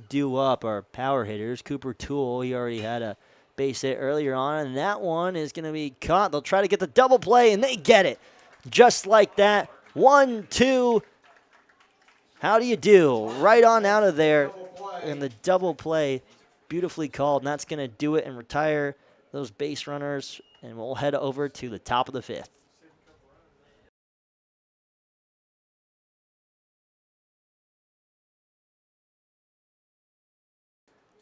[SPEAKER 1] due up are power hitters. Cooper Toole, he already had a base hit earlier on, and that one is going to be caught. They'll try to get the double play, and they get it. Just like that. 1-2. How do you do? Right on out of there. And the double play, beautifully called. And that's going to do it and retire those base runners. And we'll head over to the top of the 5th.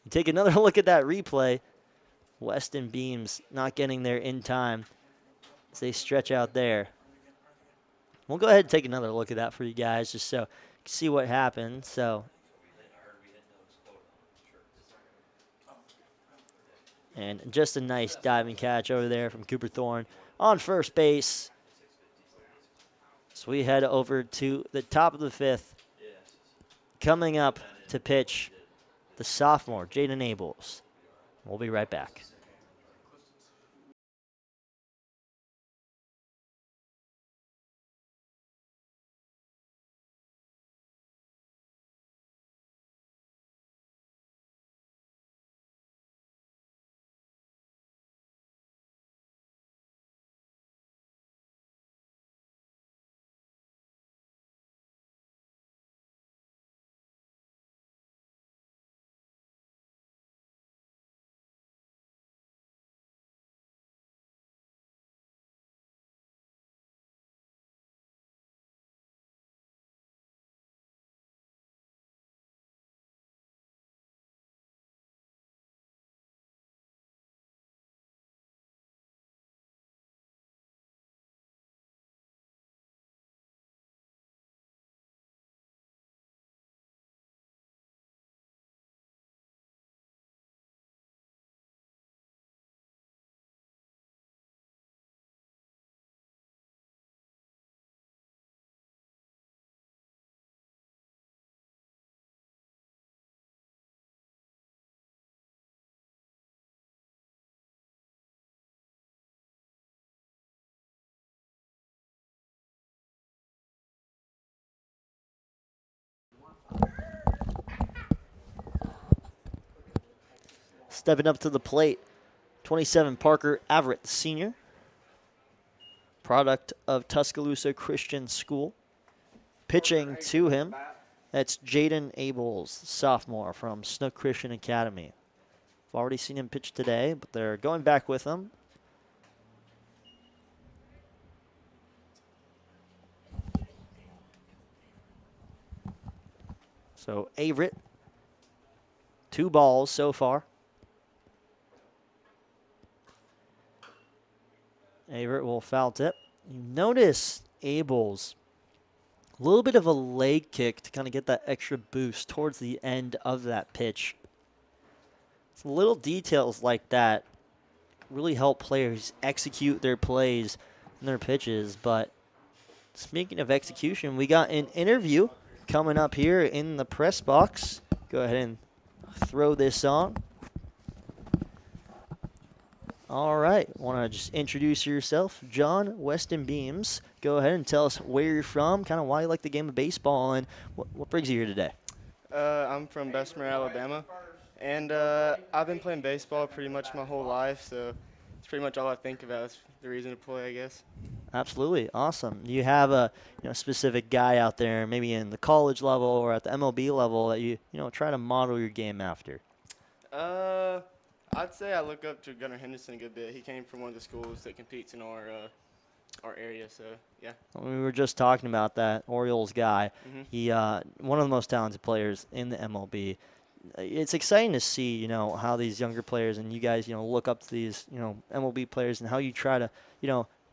[SPEAKER 1] You take another look at that replay. Weston Beams not getting there in time as they stretch out there. We'll go ahead and take another look at that for you guys just so you can see what happened. So, and just a nice diving catch over there from Cooper Thorne on first base. So we head over to the top of the 5th. Coming up to pitch the sophomore, Jaden Abels. We'll be right back. Stepping up to the plate, 27, Parker Everett, senior. Product of Tuscaloosa Christian School. Pitching to him, that's Jaden Abels, sophomore from Snook Christian Academy. I've already seen him pitch today, but they're going back with him. So Everett, 2 balls so far. Everett will foul tip. You notice Abels, a little bit of a leg kick to kind of get that extra boost towards the end of that pitch. It's little details like that really help players execute their plays and their pitches. But speaking of execution, we got an interview coming up here in the press box. Go ahead and throw this on. All right, want to just introduce yourself, John Weston Beams. Go ahead and tell us where you're from, kind of why you like the game of baseball, and what brings you here today.
[SPEAKER 7] I'm from Bessemer, Alabama, and I've been playing baseball pretty much my whole life, so it's pretty much all I think about. It's the reason to play, I guess.
[SPEAKER 1] Absolutely, awesome. Do you have a specific guy out there, maybe in the college level or at the MLB level, that you try to model your game after?
[SPEAKER 7] I'd say I look up to Gunnar Henderson a good bit. He came from one of the schools that competes in our area, so yeah.
[SPEAKER 1] We were just talking about that Orioles guy.
[SPEAKER 7] Mm-hmm.
[SPEAKER 1] He one of the most talented players in the MLB. It's exciting to see, how these younger players and you guys, look up to these, MLB players and how you try to,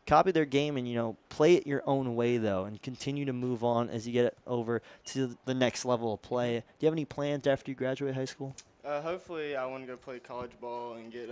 [SPEAKER 1] copy their game and, play it your own way, though, and continue to move on as you get over to the next level of play. Do you have any plans after you graduate high school?
[SPEAKER 7] Hopefully I want to go play college ball and get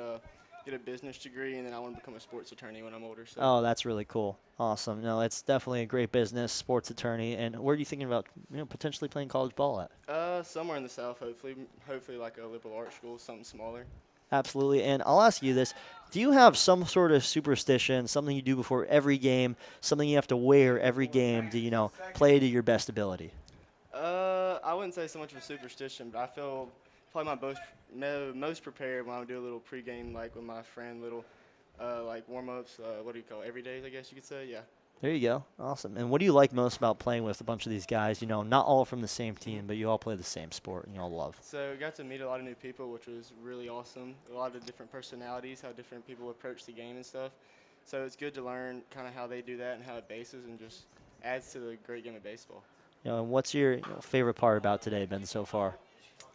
[SPEAKER 7] get a business degree, and then I want to become a sports attorney when I'm older. So.
[SPEAKER 1] Oh, that's really cool. Awesome. No, it's definitely a great business, sports attorney. And where are you thinking about, potentially playing college ball at?
[SPEAKER 7] Somewhere in the South, hopefully like a liberal arts school, something smaller.
[SPEAKER 1] Absolutely. And I'll ask you this. Do you have some sort of superstition, something you do before every game, something you have to wear every game to, play to your best ability?
[SPEAKER 7] I wouldn't say so much of a superstition, but I feel probably most prepared when I do a little pregame, like with my friend, little like warm-ups. What do you call it? Every day, I guess you could say. Yeah.
[SPEAKER 1] There you go. Awesome. And what do you like most about playing with a bunch of these guys? Not all from the same team, but you all play the same sport and you all love.
[SPEAKER 7] So got to meet a lot of new people, which was really awesome. A lot of different personalities, how different people approach the game and stuff. So it's good to learn kind of how they do that and how it bases and just adds to the great game of baseball.
[SPEAKER 1] And what's your favorite part about today been so far?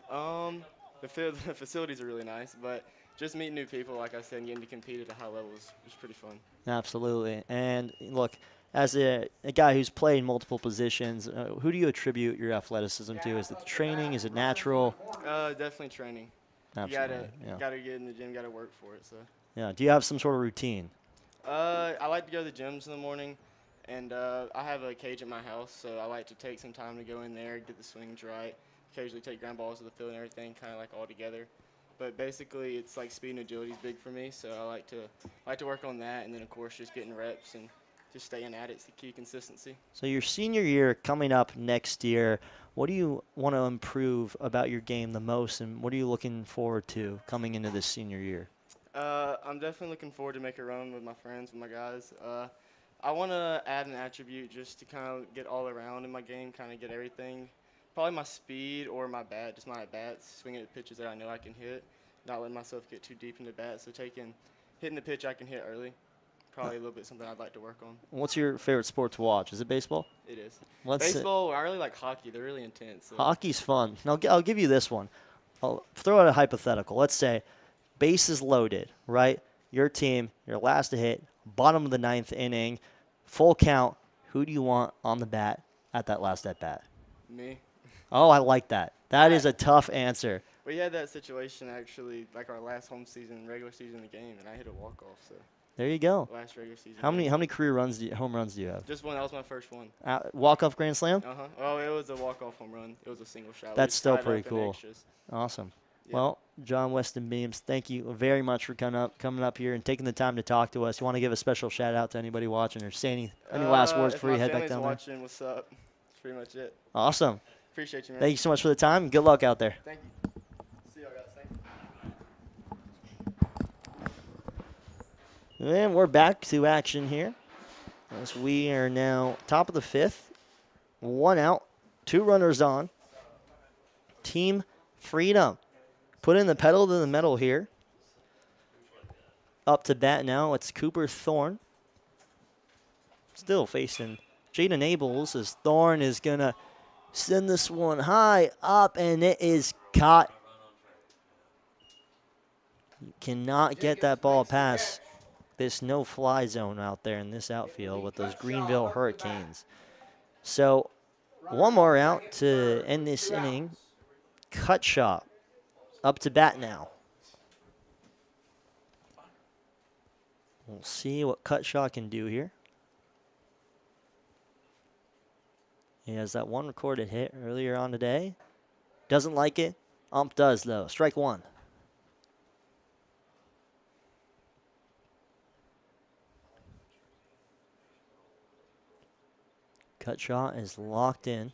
[SPEAKER 7] The facilities are really nice, but just meeting new people, like I said, and getting to compete at a high level is pretty fun.
[SPEAKER 1] Absolutely. And look, as a guy who's played multiple positions, who do you attribute your athleticism to? Is it the training? Is it natural?
[SPEAKER 7] Definitely training.
[SPEAKER 1] Absolutely.
[SPEAKER 7] You gotta get in the gym, gotta work for it. So.
[SPEAKER 1] Yeah. Do you have some sort of routine?
[SPEAKER 7] I like to go to the gyms in the morning, and I have a cage at my house, so I like to take some time to go in there, get the swings right, occasionally take ground balls to the field and everything, kind of like all together. But basically, it's like speed and agility is big for me, so I like to work on that, and then of course just getting reps and just staying at it's the key consistency.
[SPEAKER 1] So your senior year coming up next year, what do you want to improve about your game the most, and what are you looking forward to coming into this senior year?
[SPEAKER 7] I'm definitely looking forward to make a run with my friends, with my guys. I want to add an attribute just to kind of get all around in my game, kind of get everything. Probably my speed or my bat, just my at-bats, swinging at pitches that I know I can hit, not letting myself get too deep into bat. So hitting the pitch I can hit early, probably a little bit something I'd like to work on.
[SPEAKER 1] What's your favorite sport to watch? Is it baseball?
[SPEAKER 7] It is.
[SPEAKER 1] Let's
[SPEAKER 7] Baseball, I really like hockey. They're really intense. So.
[SPEAKER 1] Hockey's fun. Now, I'll give you this one. I'll throw out a hypothetical. Let's say bases loaded, right? Your team, your last to hit, bottom of the ninth inning, full count. Who do you want on the bat at that last at-bat?
[SPEAKER 7] Me.
[SPEAKER 1] Oh, I like that. That is a tough answer.
[SPEAKER 7] We had that situation actually, like our last regular season in the game, and I hit a walk-off. So.
[SPEAKER 1] There you go.
[SPEAKER 7] Last regular season.
[SPEAKER 1] How many career home runs do you have?
[SPEAKER 7] Just one. That was my first one.
[SPEAKER 1] Walk-off grand slam?
[SPEAKER 7] Uh-huh. Oh, it was a walk-off home run. It was a single shot.
[SPEAKER 1] That's still pretty cool. Awesome.
[SPEAKER 7] Yeah.
[SPEAKER 1] Well, John Weston Beams, thank you very much for coming up here and taking the time to talk to us. You want to give a special shout-out to anybody watching or say any last words before you head back down there?
[SPEAKER 7] If my family's watching, what's up? That's pretty much it.
[SPEAKER 1] Awesome.
[SPEAKER 7] Appreciate you, man.
[SPEAKER 1] Thank you so much for the time. Good luck out there.
[SPEAKER 7] Thank you. See y'all guys. Thank you.
[SPEAKER 1] And we're back to action here as we are now top of the fifth. 1 out, 2 runners on. Team Freedom. Putting the pedal to the metal here. Up to bat now, it's Cooper Thorne. Still facing Jaden Abels as Thorne is going to send this one high up, and it is caught. You cannot get that ball past this no-fly zone out there in this outfield with those Greenville Hurricanes. So one more out to end this inning. Cutshaw up to bat now. We'll see what Cutshaw can do here. He has that one recorded hit earlier on today. Doesn't like it. Ump does, though. Strike one. Cutshaw is locked in.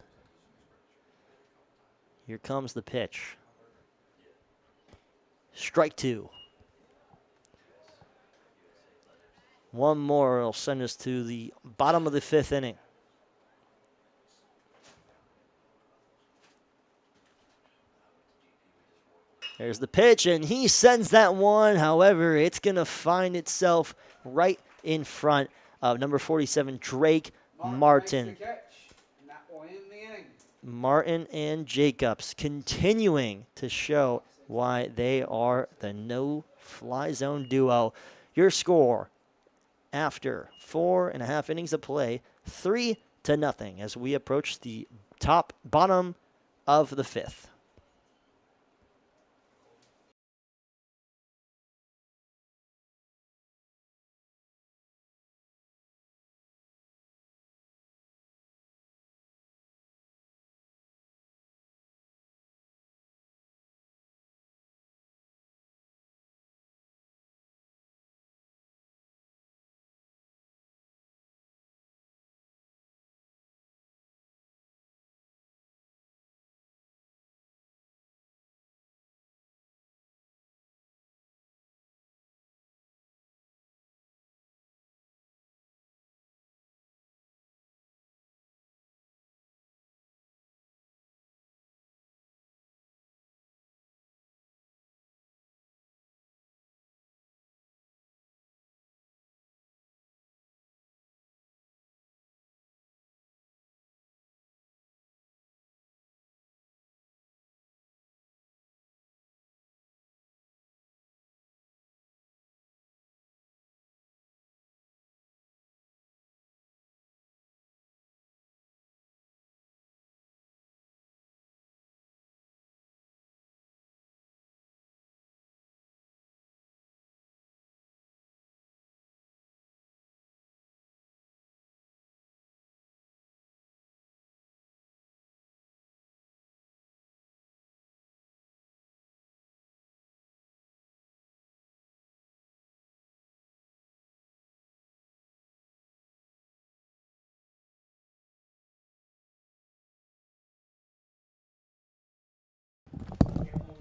[SPEAKER 1] Here comes the pitch. Strike two. One more will send us to the bottom of the fifth inning. There's the pitch, and he sends that one. However, it's going to find itself right in front of number 47, Drake Martin. Martin and Jacobs continuing to show why they are the no-fly zone duo. Your score after 4.5 innings of play, 3-0 as we approach the bottom of the fifth.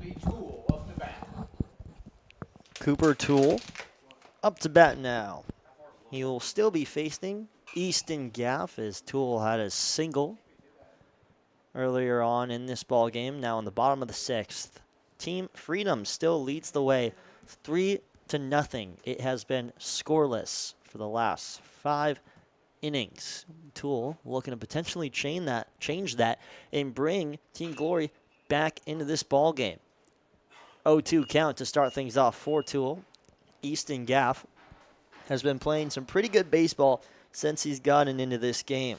[SPEAKER 3] be Tool up to bat.
[SPEAKER 1] Cooper Toole up to bat now. He'll still be facing Easton Gaff as Toole had a single earlier on in this ball game. Now in the bottom of the 6th, Team Freedom still leads the way 3-0. It has been scoreless for the last 5 innings. Toole looking to potentially change that, and bring Team Glory back into this ball game. 0-2 count to start things off for Toole. Easton Gaff has been playing some pretty good baseball since he's gotten into this game.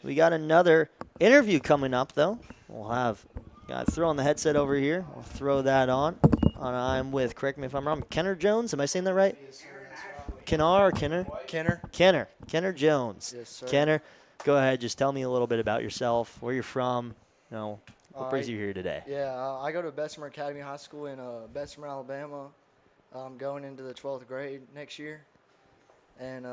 [SPEAKER 1] We got another interview coming up, though. We'll have, got to throw on the headset over here. We'll throw that on. I'm with, correct me if I'm wrong, Kenner Jones. Am I saying that right?
[SPEAKER 8] Yes, sir, that's right.
[SPEAKER 1] Kenner or Kenner?
[SPEAKER 8] Kenner.
[SPEAKER 1] Kenner Jones.
[SPEAKER 8] Yes, sir.
[SPEAKER 1] Kenner, go ahead. Just tell me a little bit about yourself, where you're from, what
[SPEAKER 8] All
[SPEAKER 1] brings
[SPEAKER 8] right.
[SPEAKER 1] you here today.
[SPEAKER 8] Yeah, I go to Bessemer Academy High School in Bessemer, Alabama. I'm going into the 12th grade next year. And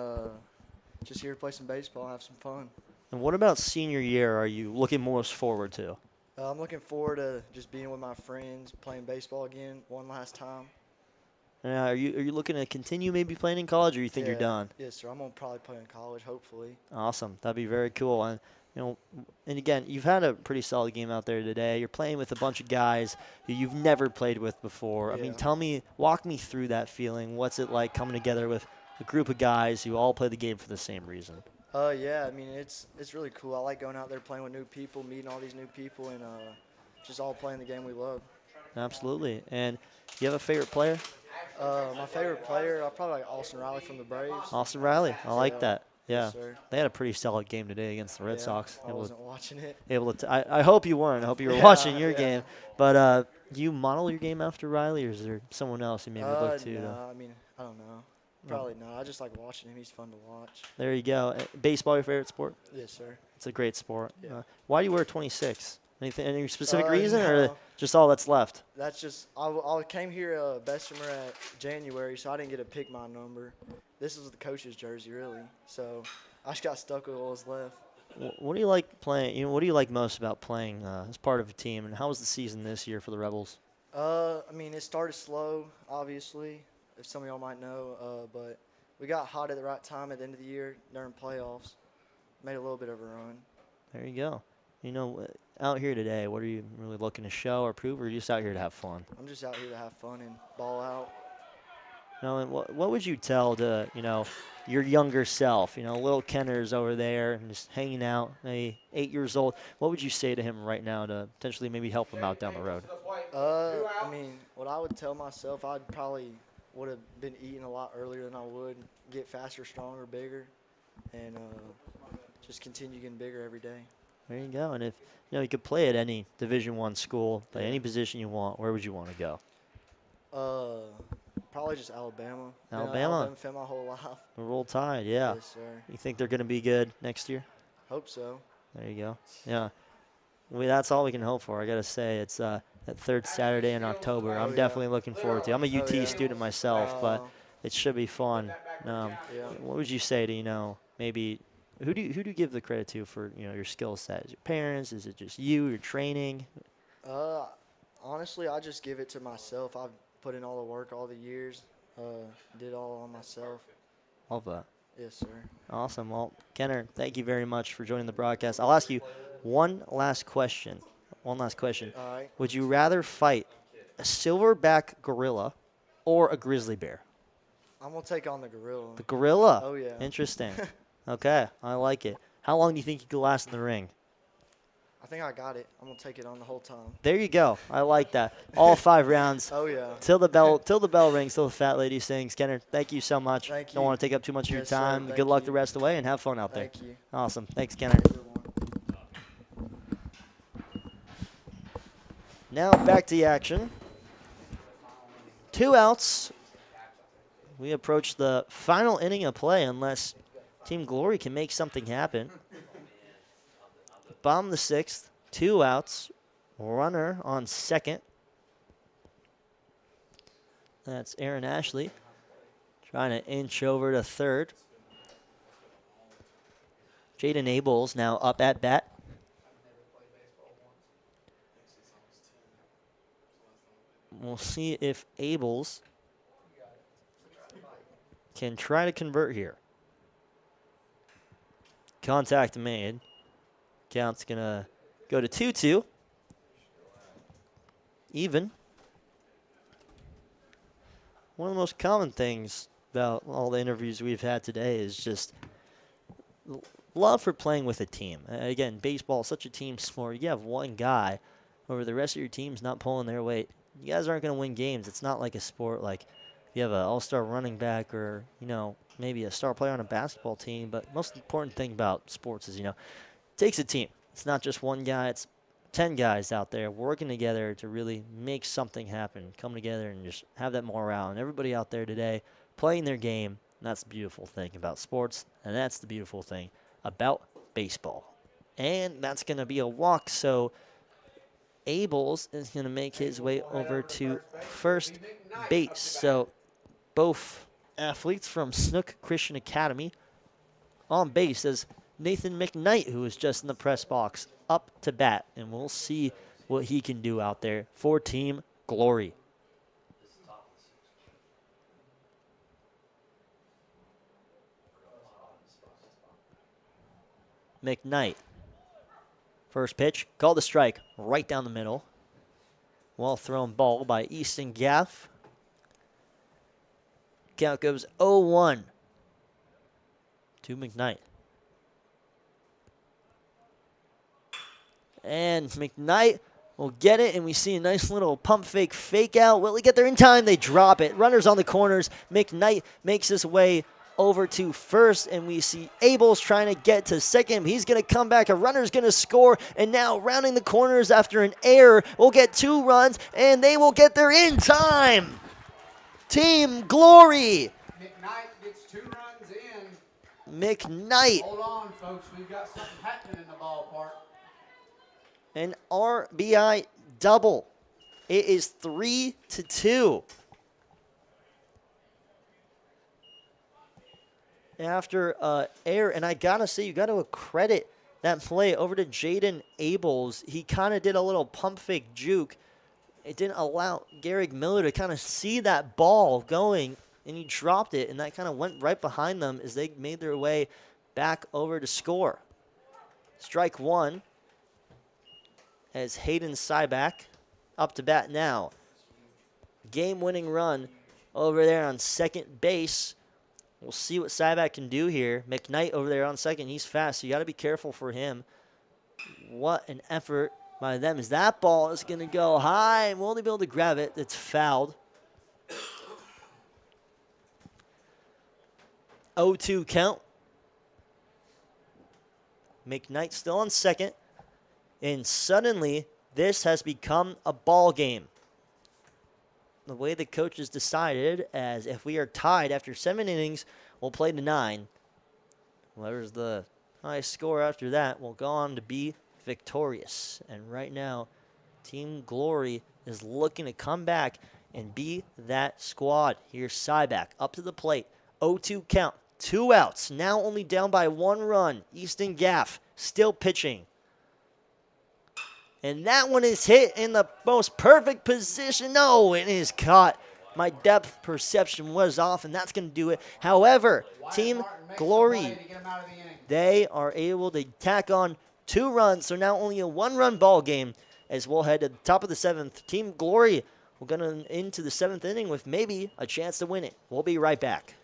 [SPEAKER 8] just here to play some baseball, have some fun.
[SPEAKER 1] And what about senior year are you looking most forward to?
[SPEAKER 8] I'm looking forward to just being with my friends, playing baseball again one last time.
[SPEAKER 1] Are you looking to continue maybe playing in college, or you think you're done?
[SPEAKER 8] Yes, sir. I'm going to probably play in college, hopefully.
[SPEAKER 1] Awesome. That'd be very cool. And, and again, you've had a pretty solid game out there today. You're playing with a bunch of guys who you've never played with before.
[SPEAKER 8] Yeah.
[SPEAKER 1] I mean, walk me through that feeling. What's it like coming together with a group of guys who all play the game for the same reason?
[SPEAKER 8] Yeah, I mean, it's really cool. I like going out there playing with new people, meeting all these new people, and just all playing the game we love.
[SPEAKER 1] Absolutely. And you have a favorite player?
[SPEAKER 8] My favorite player, I probably like Austin Riley from the Braves.
[SPEAKER 1] Austin Riley. I like that. Yeah.
[SPEAKER 8] Yes, sir.
[SPEAKER 1] They had a pretty solid game today against the Red Sox.
[SPEAKER 8] I wasn't watching it.
[SPEAKER 1] I hope you weren't. I hope you were watching your game. But do you model your game after Riley, or is there someone else you maybe look to?
[SPEAKER 8] No, I mean, I don't know. Probably not. I just like watching him. He's fun to watch.
[SPEAKER 1] There you go. Baseball, your favorite sport?
[SPEAKER 8] Yes, sir.
[SPEAKER 1] It's a great sport.
[SPEAKER 8] Yeah.
[SPEAKER 1] Why do you wear 26? Any specific
[SPEAKER 8] Uh,
[SPEAKER 1] reason,
[SPEAKER 8] no.
[SPEAKER 1] or just all that's left?
[SPEAKER 8] That's just I came here Bessemer at January, so I didn't get to pick my number. This is the coach's jersey, really. So I just got stuck with what was left.
[SPEAKER 1] What do you like playing? What do you like most about playing as part of a team? And how was the season this year for the Rebels?
[SPEAKER 8] I mean, it started slow, obviously, if some of y'all might know, but we got hot at the right time at the end of the year during playoffs. Made a little bit of a run.
[SPEAKER 1] There you go. Out here today, what are you really looking to show or prove, or are you just out here to have fun?
[SPEAKER 8] I'm just out here to have fun and ball out.
[SPEAKER 1] And what would you tell to, your younger self? Little Kenner's over there and just hanging out, maybe 8 years old. What would you say to him right now to potentially maybe help him out down the road?
[SPEAKER 8] I mean, what I would tell myself, I'd probably would have been eating a lot earlier than I would, get faster, stronger, bigger, and just continue getting bigger every day.
[SPEAKER 1] There you go. And if you could play at any Division I school, play any position you want, where would you want to go?
[SPEAKER 8] Probably just Alabama.
[SPEAKER 1] Alabama?
[SPEAKER 8] Alabama fan my whole life.
[SPEAKER 1] The Roll Tide, yeah.
[SPEAKER 8] Yes, sir.
[SPEAKER 1] You think they're going to be good next year?
[SPEAKER 8] Hope so.
[SPEAKER 1] There you go. Yeah. That's all we can hope for. I got to say, it's that third Saturday in October. I'm definitely looking forward to it. I'm a UT student myself, but it should be fun. What would you say to, maybe who do you give the credit to for, your skill set? Is it your parents? Is it just you, your training?
[SPEAKER 8] Honestly, I just give it to myself. I've put in all the work all the years, did all on myself.
[SPEAKER 1] Love that.
[SPEAKER 8] Yes, sir.
[SPEAKER 1] Awesome. Well, Kenner, thank you very much for joining the broadcast. I'll ask you one last question.
[SPEAKER 8] All right.
[SPEAKER 1] Would you rather fight a silverback gorilla or a grizzly bear?
[SPEAKER 8] I'm going to take on the gorilla.
[SPEAKER 1] The gorilla?
[SPEAKER 8] Oh, yeah.
[SPEAKER 1] Interesting. Okay, I like it. How long do you think you could last in the ring?
[SPEAKER 8] I think I got it. I'm going to take it on the whole time.
[SPEAKER 1] There you go. I like that. All 5 rounds.
[SPEAKER 8] Oh, yeah.
[SPEAKER 1] Till the bell rings, till the fat lady sings. Kenner, thank you so much.
[SPEAKER 8] Thank you.
[SPEAKER 1] Don't want to take up too much of your
[SPEAKER 8] Yes, sir.
[SPEAKER 1] time.
[SPEAKER 8] Thank
[SPEAKER 1] Good luck
[SPEAKER 8] you.
[SPEAKER 1] the rest of the way and have fun out there.
[SPEAKER 8] Thank you.
[SPEAKER 1] Awesome. Thanks, Kenner. Now back to the action. 2 outs. We approach the final inning of play unless Team Glory can make something happen. Bottom of the 6th, 2 outs. Runner on second. That's Aaron Ashley trying to inch over to third. Jaden Abels now up at bat. we'll see if Abels can try to convert here. Contact made. Count's going to go to 2-2. Even. One of the most common things about all the interviews we've had today is just love for playing with a team. Again, baseball is such a team sport. You have one guy over the rest of your team's not pulling their weight. You guys aren't going to win games. It's not like a sport like you have an all-star running back or, maybe a star player on a basketball team. But most important thing about sports is, it takes a team. It's not just one guy. It's 10 guys out there working together to really make something happen, come together and just have that morale. And everybody out there today playing their game, and that's the beautiful thing about sports, and that's the beautiful thing about baseball. And that's going to be a walk, so Abels is going to make his way over to first base. So both athletes from Snook Christian Academy on base as Nathan McKnight, who is just in the press box, up to bat. And we'll see what he can do out there for Team Glory. McKnight. First pitch, called a strike, right down the middle. Well thrown ball by Easton Gaff. Count goes 0-1 to McKnight. And McKnight will get it, and we see a nice little pump fake out. Will he get there in time? They drop it. Runners on the corners. McKnight makes his way over to first, and we see Abels trying to get to second. He's going to come back. A runner's going to score, and now rounding the corners after an error, we'll get 2 runs, and they will get there in time. Team Glory.
[SPEAKER 3] McKnight gets 2 runs in.
[SPEAKER 1] McKnight.
[SPEAKER 3] Hold on, folks. We've got something happening in the ballpark.
[SPEAKER 1] An RBI double. It is 3-2. After error, and I gotta say, you gotta credit that play over to Jaden Abels. He kind of did a little pump fake juke. It didn't allow Garrick Miller to kind of see that ball going, and he dropped it, and that kind of went right behind them as they made their way back over to score. Strike 1 as Hayden Syback up to bat now. Game-winning run over there on second base. We'll see what Syback can do here. McKnight over there on second. He's fast, so you got to be careful for him. What an effort by them as that ball is going to go high and we'll only be able to grab it. It's fouled. 0-2 count. McKnight still on second. And suddenly, this has become a ball game. The way the coaches decided, as if we are tied after 7 innings, we'll play to 9. Whoever's the highest score after that will go on to be victorious. And right now, Team Glory is looking to come back and be that squad. Here's Syback up to the plate. 0-2 count. 2 outs. Now only down by 1 run. Easton Gaff still pitching. And that one is hit in the most perfect position. No, it is caught. My depth perception was off, and that's going to do it. However, Team Glory, they are able to tack on 2 runs, so now only a 1-run ball game as we'll head to the top of the 7th. Team Glory will go into the 7th inning with maybe a chance to win it. We'll be right back.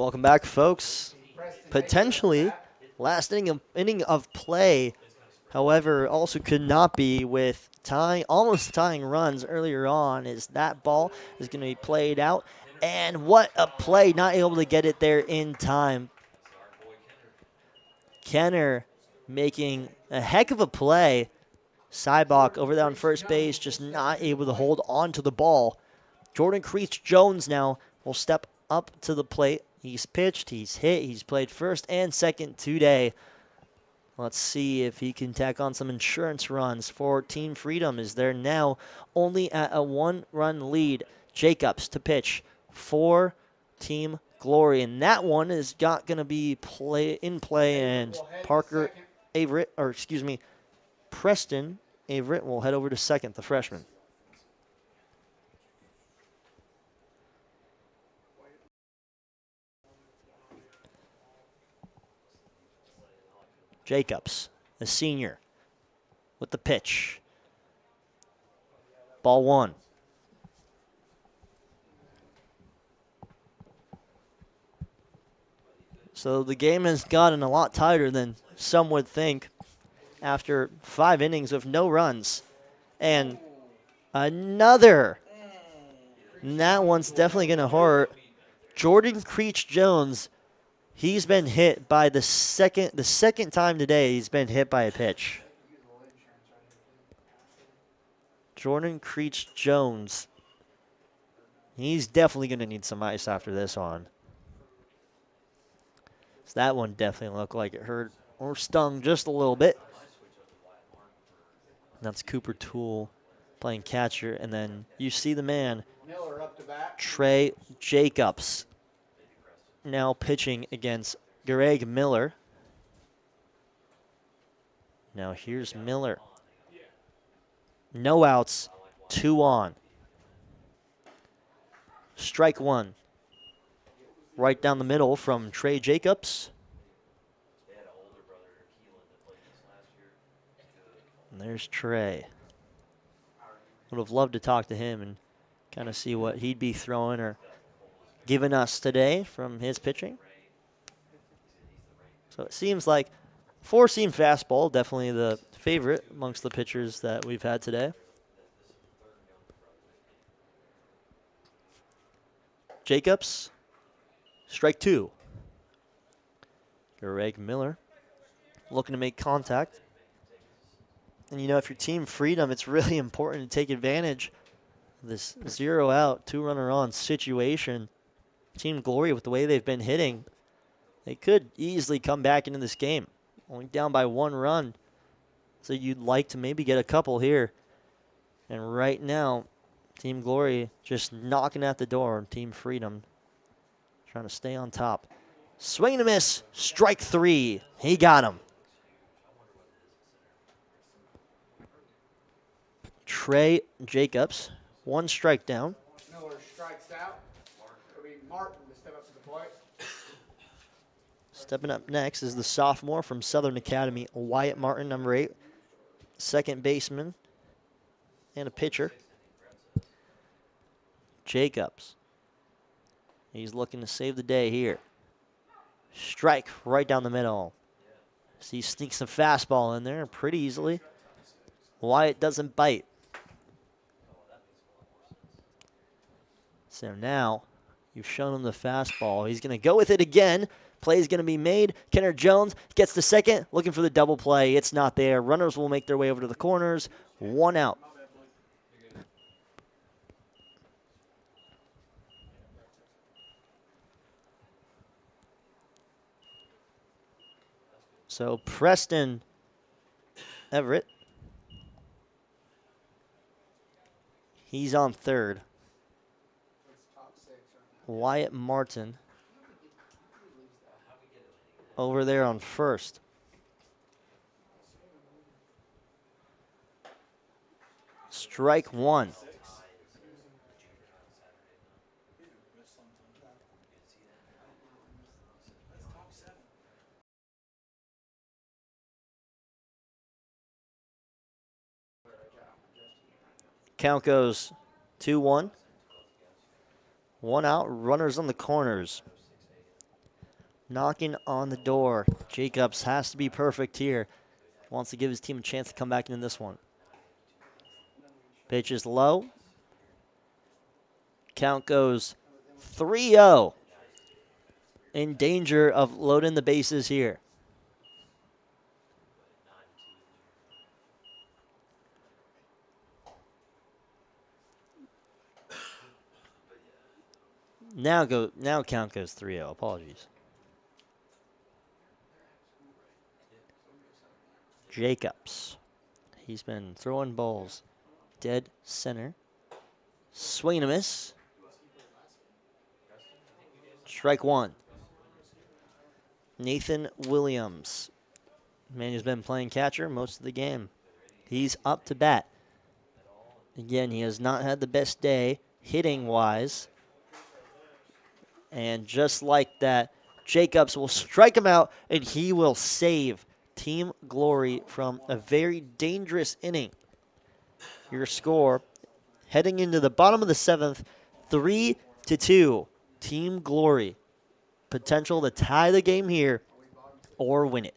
[SPEAKER 1] Welcome back, folks. Potentially last inning of play, however, also could not be with almost tying runs earlier on, as that ball is going to be played out. And what a play, not able to get it there in time. Kenner making a heck of a play. Seibach over there on first base, just not able to hold on to the ball. Jordan Creech Jones now will step up to the plate. He's pitched, he's hit, he's played first and second today. Let's see if he can tack on some insurance runs for Team Freedom, as they're now only at a one-run lead. Jacobs to pitch for Team Glory, and that one is going to be in play, and Preston Averett will head over to second, the freshman. Jacobs, the senior, with the pitch. Ball one. So the game has gotten a lot tighter than some would think after 5 innings of no runs. And another. And that one's definitely going to hurt. Jordan Creech Jones, he's been hit by the second time today he's been hit by a pitch. Jordan Creech Jones. He's definitely going to need some ice after this one. So that one definitely looked like it hurt or stung just a little bit. That's Cooper Toole playing catcher. And then you see the man, Trey Jacobs, now pitching against Greg Miller. Now here's Miller. No outs, 2 on. Strike one. Right down the middle from Trey Jacobs. And there's Trey. Would have loved to talk to him and kind of see what he'd be throwing or giving us today from his pitching. So it seems like 4-seam fastball, definitely the favorite amongst the pitchers that we've had today. Jacobs, strike 2. Greg Miller looking to make contact. And you know, if you're Team Freedom, it's really important to take advantage of this 0-out, 2-runner on situation. Team Glory, with the way they've been hitting, they could easily come back into this game. Only down by 1 run. So you'd like to maybe get a couple here. And right now, Team Glory just knocking at the door. Team Freedom trying to stay on top. Swing and a miss. Strike 3. He got him. Trey Jacobs, 1 strike down.
[SPEAKER 3] Miller strikes out. It'll be Martin to step up to the plate.
[SPEAKER 1] Stepping up next is the sophomore from Southern Academy, Wyatt Martin, number 8. Second baseman and a pitcher. Jacobs. He's looking to save the day here. Strike right down the middle. So he sneaks a fastball in there pretty easily. Wyatt doesn't bite. So now you've shown him the fastball. He's going to go with it again. Play's going to be made. Kenner Jones gets to second, looking for the double play. It's not there. Runners will make their way over to the corners. 1 out. So Preston Everett, he's on third. Wyatt Martin over there on first. Strike 1. Count goes 2-1. 1 out, runners on the corners. knocking on the door. Jacobs has to be perfect here. Wants to give his team a chance to come back into this one. Pitch is low. Count goes 3-0. In danger of loading the bases here. Now count goes 3-0. Apologies. Jacobs. He's been throwing balls dead center. Swing and a miss. Strike one. Nathan Williams. Man who's been playing catcher most of the game. He's up to bat. Again, he has not had the best day hitting-wise. And just like that, Jacobs will strike him out, and he will save Team Glory from a very dangerous inning. Your score, heading into the bottom of the seventh, 3-2. Team Glory. Potential to tie the game here or win it.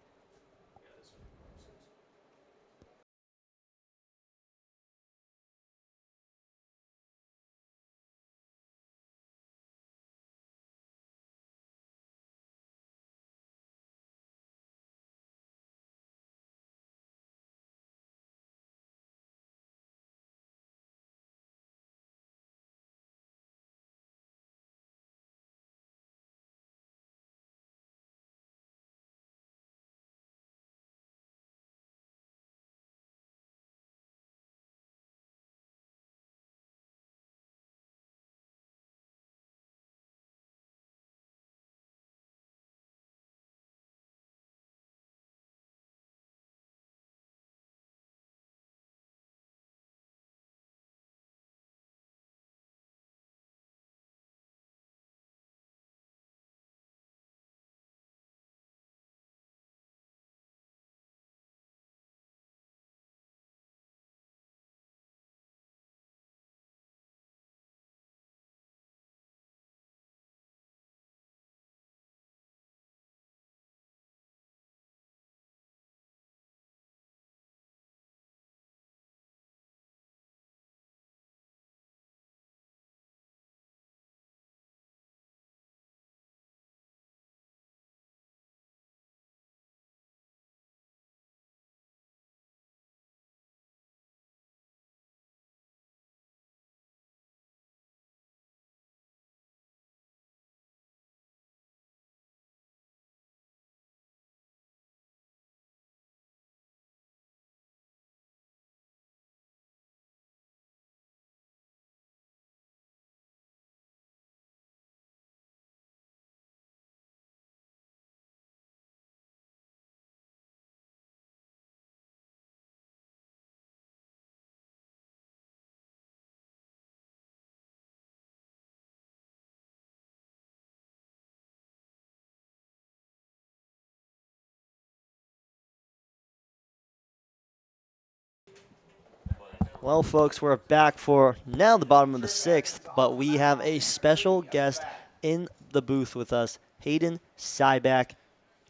[SPEAKER 1] Well, folks, we're back for now the bottom of the sixth, but we have a special guest in the booth with us, Hayden Cyback.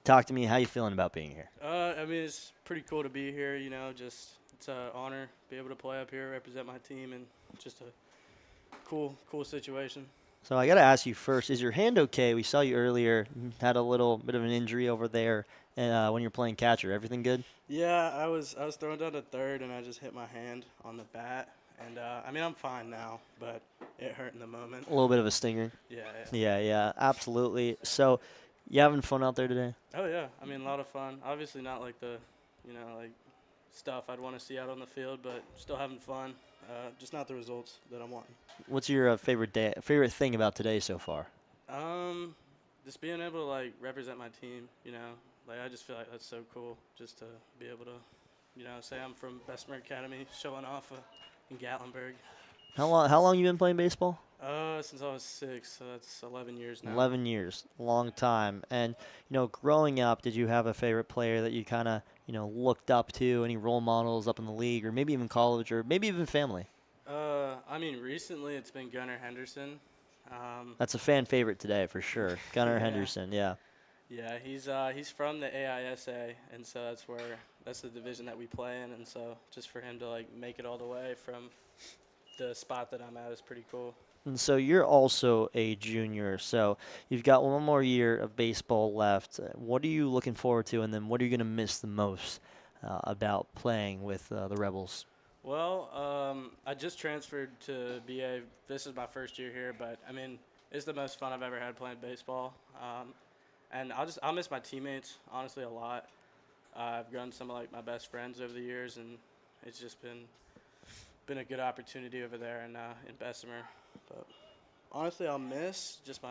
[SPEAKER 1] Talk to me. How you feeling about being here?
[SPEAKER 9] I mean, it's pretty cool to be here. You know, just it's an honor to be able to play up here, represent my team, and just a cool situation.
[SPEAKER 1] So I got to ask you first, is your hand okay? We saw you earlier, had a little bit of an injury over there when you're playing catcher. Everything good?
[SPEAKER 9] Yeah, I was throwing down to third, and I just hit my hand on the bat. And, I mean, I'm fine now, but it hurt in the moment.
[SPEAKER 1] A little bit of a stinger. Yeah, absolutely. So you having fun out there today?
[SPEAKER 9] Oh, yeah. I mean, a lot of fun. Obviously not like the, like stuff I'd want to see out on the field, but still having fun. Just not the results that I'm wanting.
[SPEAKER 1] What's your favorite thing about today so far?
[SPEAKER 9] Just being able to, like, represent my team, Like, I just feel like that's so cool just to be able to, say I'm from Bessemer Academy, showing off in Gatlinburg.
[SPEAKER 1] How long you been playing baseball?
[SPEAKER 9] Since I was 6, so that's 11 years now.
[SPEAKER 1] 11 years, long time. And, growing up, did you have a favorite player that you kind of, looked up to, any role models up in the league, or maybe even college, or maybe even family?
[SPEAKER 9] I mean, recently it's been Gunnar Henderson.
[SPEAKER 1] That's a fan favorite today, for sure. Gunnar
[SPEAKER 9] Yeah.
[SPEAKER 1] Henderson, yeah.
[SPEAKER 9] Yeah, he's from the AISA, and so that's the division that we play in, and so just for him to like make it all the way from the spot that I'm at is pretty cool.
[SPEAKER 1] And so you're also a junior, so you've got one more year of baseball left. What are you looking forward to, and then what are you going to miss the most about playing with the Rebels?
[SPEAKER 9] Well, I just transferred to BA. This is my first year here, but I mean, it's the most fun I've ever had playing baseball. And I'll miss my teammates honestly a lot. I've grown some of like my best friends over the years, and it's just been a good opportunity over there in Bessemer. But honestly, I'll miss just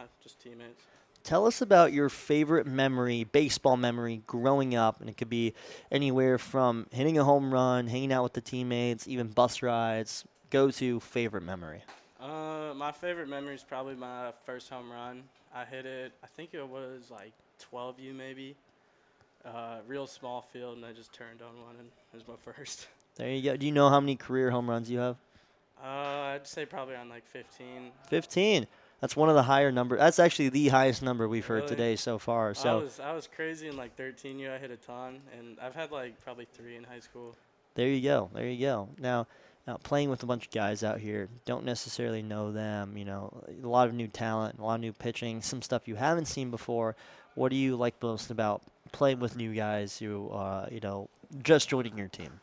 [SPEAKER 9] teammates.
[SPEAKER 1] Tell us about your favorite memory, baseball memory, growing up, and it could be anywhere from hitting a home run, hanging out with the teammates, even bus rides. Go-to favorite memory.
[SPEAKER 9] My favorite memory is probably my first home run. I hit it. I think it was like 12U maybe. Real small field, and I just turned on one, and it was my first.
[SPEAKER 1] There you go. Do you know how many career home runs you have?
[SPEAKER 9] I'd say probably on like 15.
[SPEAKER 1] 15. That's one of the higher numbers. That's actually the highest number we've heard
[SPEAKER 9] Really?
[SPEAKER 1] today so far. So
[SPEAKER 9] I was crazy in like 13U. I hit a ton, and I've had like probably 3 in high school.
[SPEAKER 1] there you go. There you go. Now playing with a bunch of guys out here, don't necessarily know them. You know, a lot of new talent, a lot of new pitching, some stuff you haven't seen before. What do you like most about playing with new guys who, just joining your team?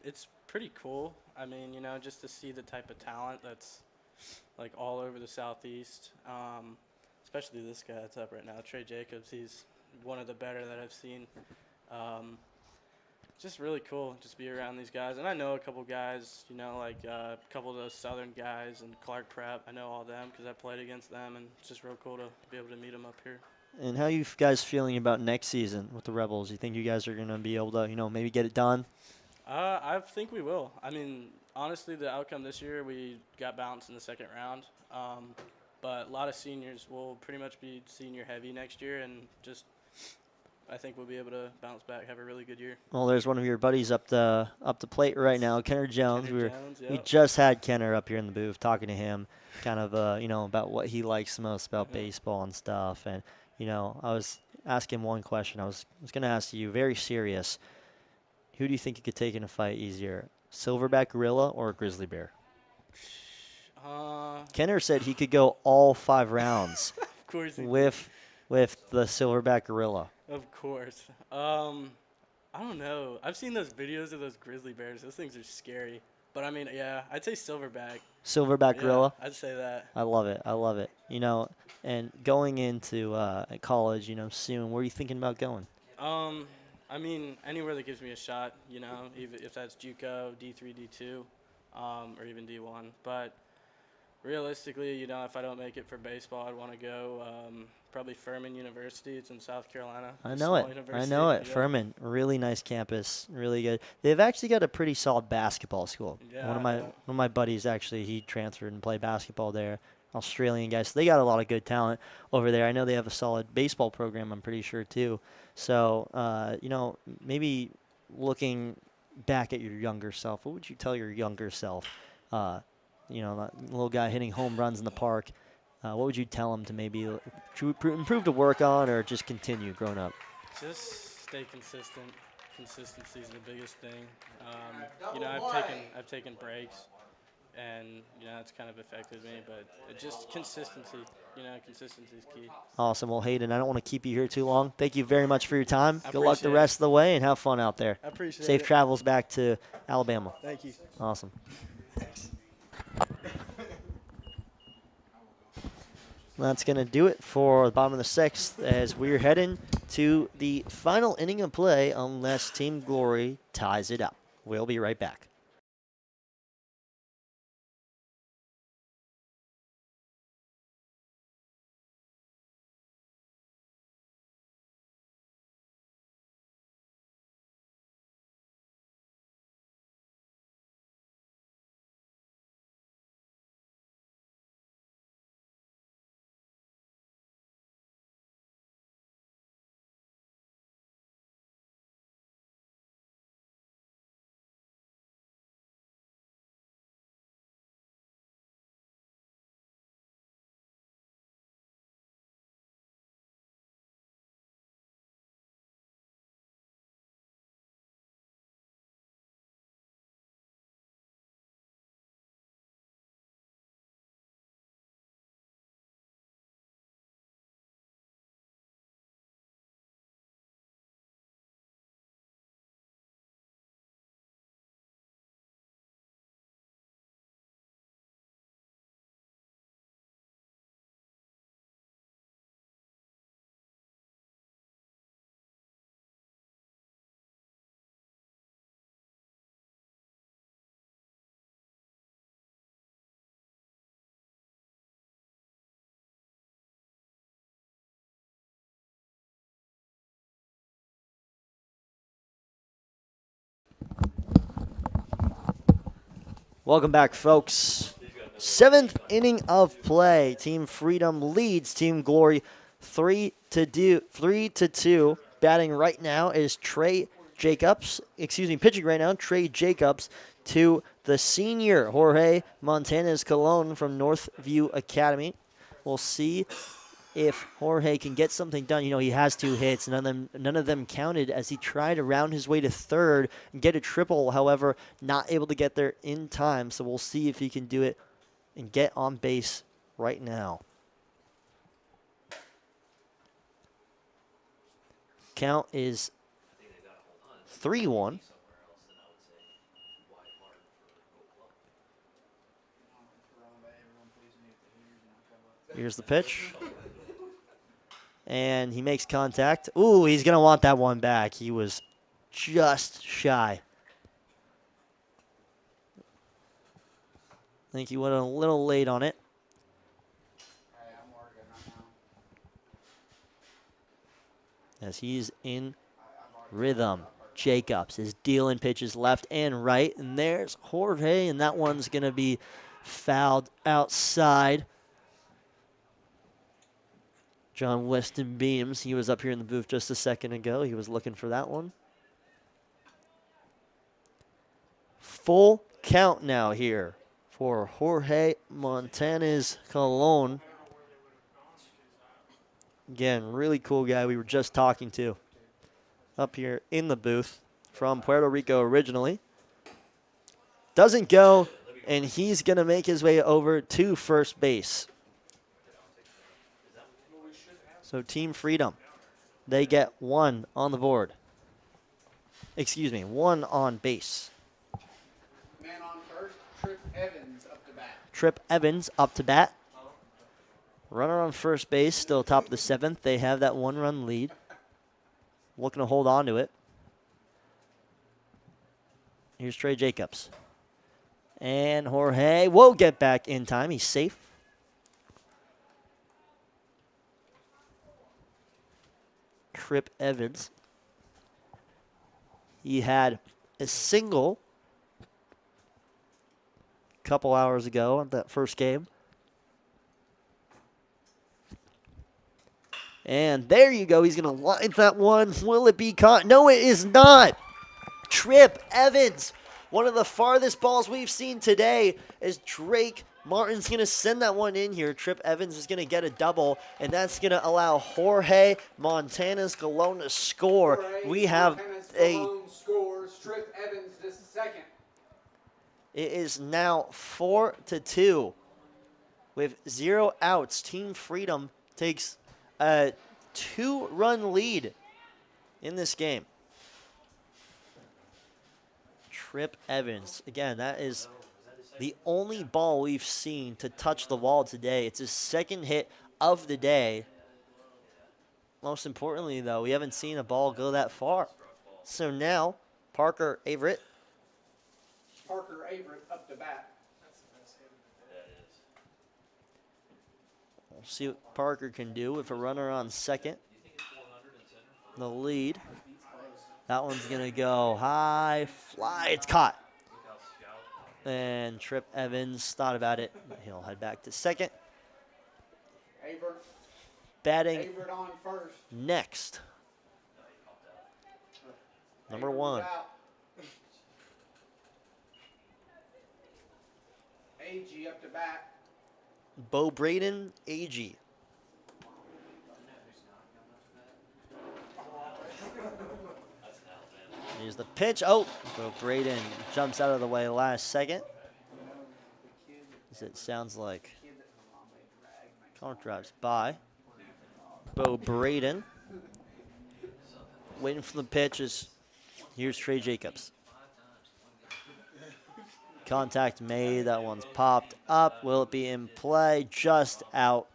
[SPEAKER 9] It's pretty cool. I mean, just to see the type of talent that's like all over the Southeast. Especially this guy that's up right now, Trey Jacobs. He's one of the better that I've seen. Um, just really cool just be around these guys. And I know a couple guys, like a couple of those Southern guys and Clark Prep. I know all them because I played against them, and it's just real cool to be able to meet them up here.
[SPEAKER 1] And how you guys feeling about next season with the Rebels? You think you guys are going to be able to, maybe get it done?
[SPEAKER 9] I think we will. I mean, honestly, the outcome this year, we got bounced in the second round. But a lot of seniors will pretty much be senior heavy next year, and I think we'll be able to bounce back, have a really good year.
[SPEAKER 1] Well, there's one of your buddies up the plate right now, Kenner Jones.
[SPEAKER 9] Kenner Jones,
[SPEAKER 1] We
[SPEAKER 9] yep.
[SPEAKER 1] just had Kenner up here in the booth talking to him, kind of about what he likes the most about baseball and stuff. And I was asking one question. I was going to ask you, very serious. Who do you think you could take in a fight easier, silverback gorilla or grizzly bear? Kenner said he could go all 5 rounds
[SPEAKER 9] Of course he
[SPEAKER 1] with the silverback gorilla.
[SPEAKER 9] Of course. I don't know. I've seen those videos of those grizzly bears. Those things are scary. But I mean, yeah, I'd say silverback.
[SPEAKER 1] Silverback
[SPEAKER 9] Yeah,
[SPEAKER 1] gorilla?
[SPEAKER 9] I'd say that.
[SPEAKER 1] I love it. I love it. And going into college, soon, where are you thinking about going?
[SPEAKER 9] I mean, anywhere that gives me a shot, even if that's JUCO, D3, D2, or even D1. But realistically, if I don't make it for baseball, I'd want to go probably Furman University. It's in South Carolina.
[SPEAKER 1] I know it.
[SPEAKER 9] Yeah.
[SPEAKER 1] Furman, really nice campus, really good. They've actually got a pretty solid basketball school.
[SPEAKER 9] Yeah,
[SPEAKER 1] One of my buddies actually, he transferred and played basketball there. Australian guys, so they got a lot of good talent over there. I know they have a solid baseball program, I'm pretty sure too. So, maybe looking back at your younger self, what would you tell your younger self? That little guy hitting home runs in the park. What would you tell him to maybe improve to work on, or just continue growing up?
[SPEAKER 9] Just stay consistent. Consistency is the biggest thing. I've taken breaks, and it's kind of affected me. But just consistency. Consistency is key.
[SPEAKER 1] Awesome. Well, Hayden, I don't want to keep you here too long. Thank you very much for your time.
[SPEAKER 9] I
[SPEAKER 1] Good luck the
[SPEAKER 9] appreciate
[SPEAKER 1] rest of the way, and have fun out there.
[SPEAKER 9] I appreciate
[SPEAKER 1] Safe
[SPEAKER 9] it.
[SPEAKER 1] travels back to Alabama.
[SPEAKER 9] Thank you.
[SPEAKER 1] Awesome. That's going to do it for the bottom of the 6th as we're heading to the final inning of play unless Team Glory ties it up. We'll be right back. Welcome back, folks. 7th inning of play. Team Freedom leads Team Glory 3-2. Batting right now is Trey Jacobs. Pitching right now, Trey Jacobs to the senior Jorge Montanez Colon from Northview Academy. We'll see if Jorge can get something done. You know, he has 2 hits. None of them counted as he tried to round his way to third and get a triple. However, not able to get there in time. So we'll see if he can do it and get on base right now. Count is 3-1. Here's the pitch. And he makes contact. Ooh, he's going to want that one back. He was just shy. I think he went a little late on it. As he's in rhythm. Jacobs is dealing pitches left and right. And there's Jorge, and that one's going to be fouled outside. John Weston Beams, he was up here in the booth just a second ago. He was looking for that one. Full count now here for Jorge Montanez Colon. Again, really cool guy we were just talking to up here in the booth from Puerto Rico originally. Doesn't go, and he's going to make his way over to first base. So Team Freedom, they get 1 on the board. 1 on base.
[SPEAKER 3] Man on first, Trip Evans up to bat.
[SPEAKER 1] Trip Evans up to bat. Runner on first base, still top of the 7th. They have that 1-run lead. Looking to hold on to it. Here's Trey Jacobs. And Jorge will get back in time. He's safe. Trip Evans. He had a single a couple hours ago on that first game. And there you go. He's going to line that one. Will it be caught? No, it is not. Trip Evans. One of the farthest balls we've seen today is Drake Martin's going to send that one in here. Trip Evans is going to get a double, and that's going to allow Jorge Montanez Colon to score. We have
[SPEAKER 3] Scores. Trip Evans to second.
[SPEAKER 1] It is now 4-2 with 0 outs. Team Freedom takes a 2-run lead in this game. Trip Evans. Again, that is the only ball we've seen to touch the wall today. It's his 2nd hit of the day. Most importantly, though, we haven't seen a ball go that far. So now, Parker Averett.
[SPEAKER 3] Parker Averett up to bat.
[SPEAKER 1] We'll see what Parker can do with a runner on second. The lead. That one's going to go high, fly. It's caught. And Trip Evans thought about it. He'll head back to second.
[SPEAKER 3] Averett.
[SPEAKER 1] Batting
[SPEAKER 3] Averett on first.
[SPEAKER 1] next. Number 1.
[SPEAKER 3] AG up to bat.
[SPEAKER 1] Bo Braden, AG. Here's the pitch. Oh, Bo Braden jumps out of the way last second. As it sounds like car drives by. Bo Braden waiting for the pitches. Here's Trey Jacobs. Contact made. That one's popped up. Will it be in play? Just out.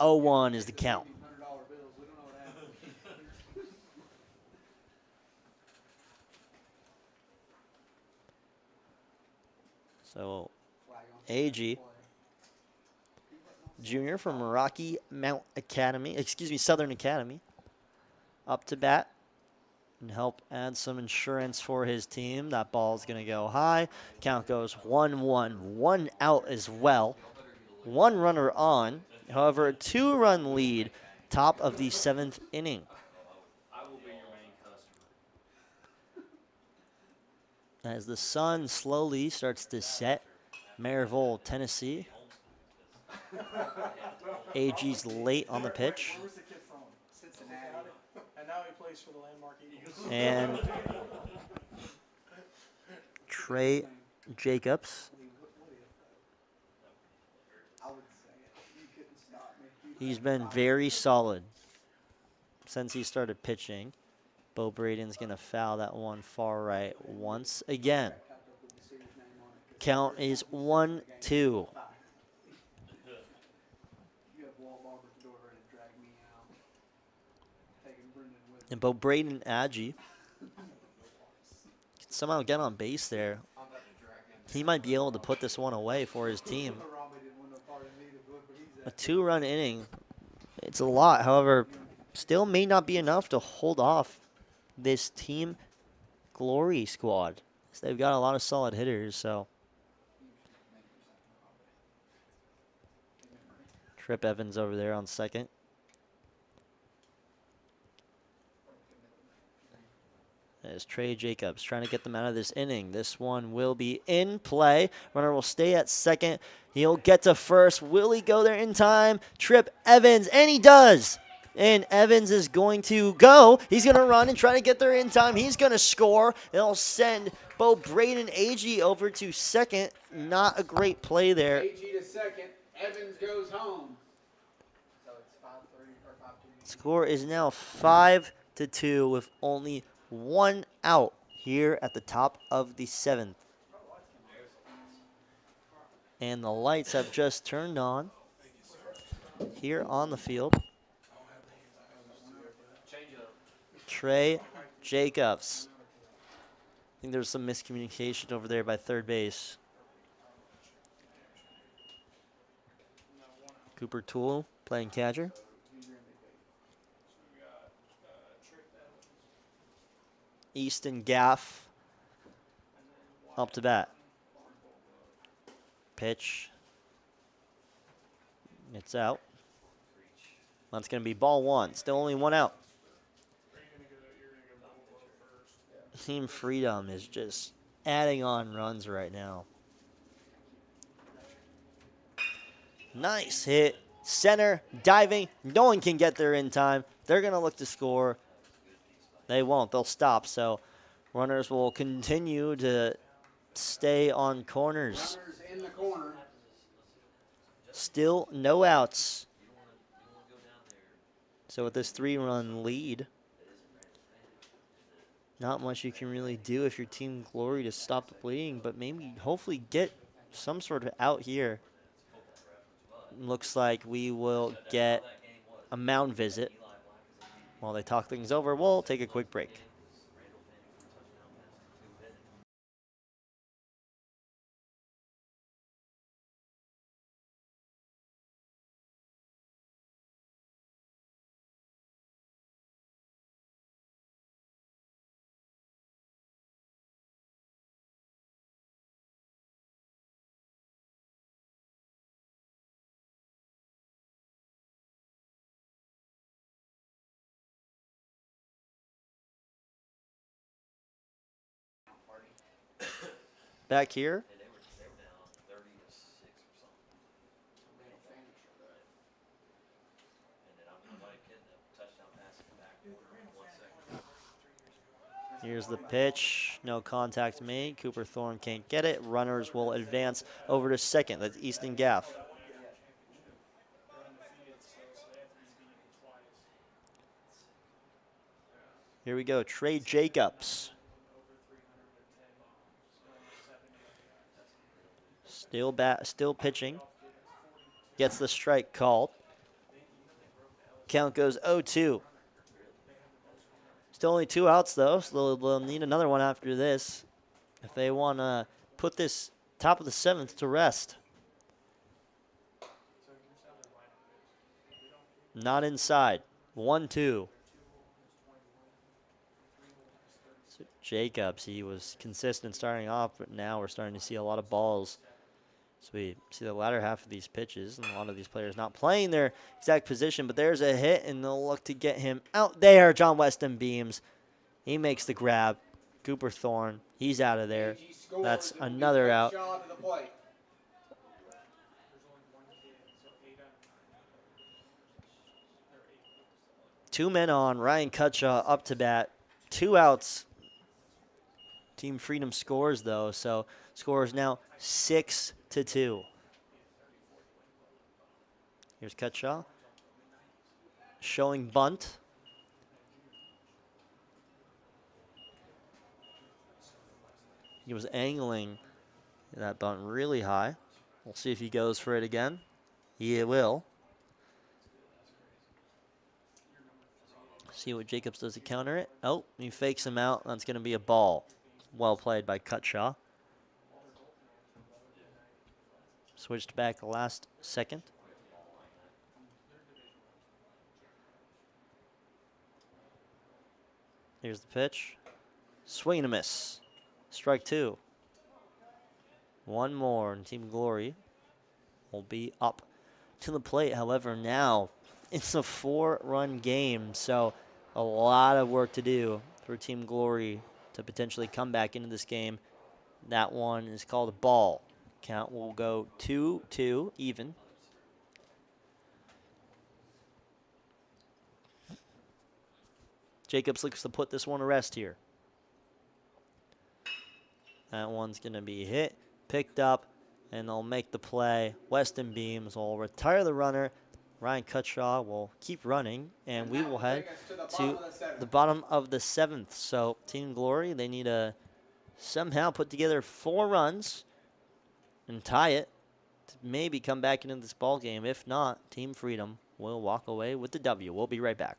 [SPEAKER 1] 0-1 is the count. So, AG, junior from Rocky Mount Academy, Southern Academy, up to bat. and help add some insurance for his team. That ball's going to go high. Count goes 1-1. 1 out as well. 1 runner on. However, a 2-run lead, top of the 7th inning.
[SPEAKER 2] I will be your main customer.
[SPEAKER 1] As the sun slowly starts to set, Maryville, Tennessee. AG's late on the pitch.
[SPEAKER 10] Where was the kid from? Cincinnati. And now he plays for the Landmark Eagles.
[SPEAKER 1] And Trey Jacobs. He's been very solid since he started pitching. Bo Braden's going to foul that one far right once again. Count is 1-2. And Bo Braden Aggie can somehow get on base there. He might be able to put this one away for his team. A 2-run inning. It's a lot, however, still may not be enough to hold off this Team Glory squad. They've got a lot of solid hitters, so. Trip Evans over there on second. There's Trey Jacobs trying to get them out of this inning. This one will be in play. Runner will stay at second. He'll get to first. Will he go there in time? Trip Evans, and he does. And Evans is going to go. He's going to run and try to get there in time. He's going to score. They'll send Bo Braden Agee over to second. Not a great play there.
[SPEAKER 3] AG to second. Evans goes home. So it's 5-3 or 5-2.
[SPEAKER 1] Score is now 5-2 with only 1 out here at the top of the 7th. And the lights have just turned on here on the field. Trey Jacobs. I think there's some miscommunication over there by third base. Cooper Toole playing catcher. Easton Gaff up to bat. Pitch. It's out. That's going to be ball 1. Still only 1 out. Team Freedom is just adding on runs right now. Nice hit. Center, diving. No one can get there in time. They're going to look to score. They won't. They'll stop. So runners will continue to stay on corners.
[SPEAKER 3] Runners in the corner.
[SPEAKER 1] Still no outs. So with this 3-run lead, not much you can really do if you're Team Glory to stop the bleeding, but maybe hopefully get some sort of out here. Looks like we will get a mound visit. While they talk things over, we'll take a quick break. Back here. Here's the pitch. No contact made. Cooper Thorne can't get it. Runners will advance over to second. That's Easton Gaff. Here we go. Trey Jacobs. Still pitching. Gets the strike called. Count goes 0-2. Still only 2 outs, though, so they'll need another one after this if they want to put this top of the 7th to rest. Not inside. 1-2. So Jacobs, he was consistent starting off, but now we're starting to see a lot of balls. So we see the latter half of these pitches, and a lot of these players not playing their exact position, but there's a hit, and they'll look to get him out there. John Weston beams. He makes the grab. Cooper Thorne, he's out of there. That's another out. 2 men on. Ryan Cutshaw up to bat. 2 outs. Team Freedom scores, though, so score is now 6-2. Here's Cutshaw. Showing bunt. He was angling that bunt really high. We'll see if he goes for it again. He will. See what Jacobs does to counter it. Oh, he fakes him out. That's going to be a ball. Well played by Cutshaw. Switched back the last second. Here's the pitch. Swing and a miss. Strike 2. One more, and Team Glory will be up to the plate. However, now it's a 4-run game, so a lot of work to do for Team Glory to potentially come back into this game. That one is called a ball. Count will go 2-2 even. Jacobs looks to put this one to rest here. That one's going to be hit, picked up, and they'll make the play. Weston Beams will retire the runner. Ryan Cutshaw will keep running, and we will head to the bottom of the 7th. So Team Glory, they need to somehow put together 4 runs and tie it to maybe come back into this ball game. If not, Team Freedom will walk away with the W. We'll be right back.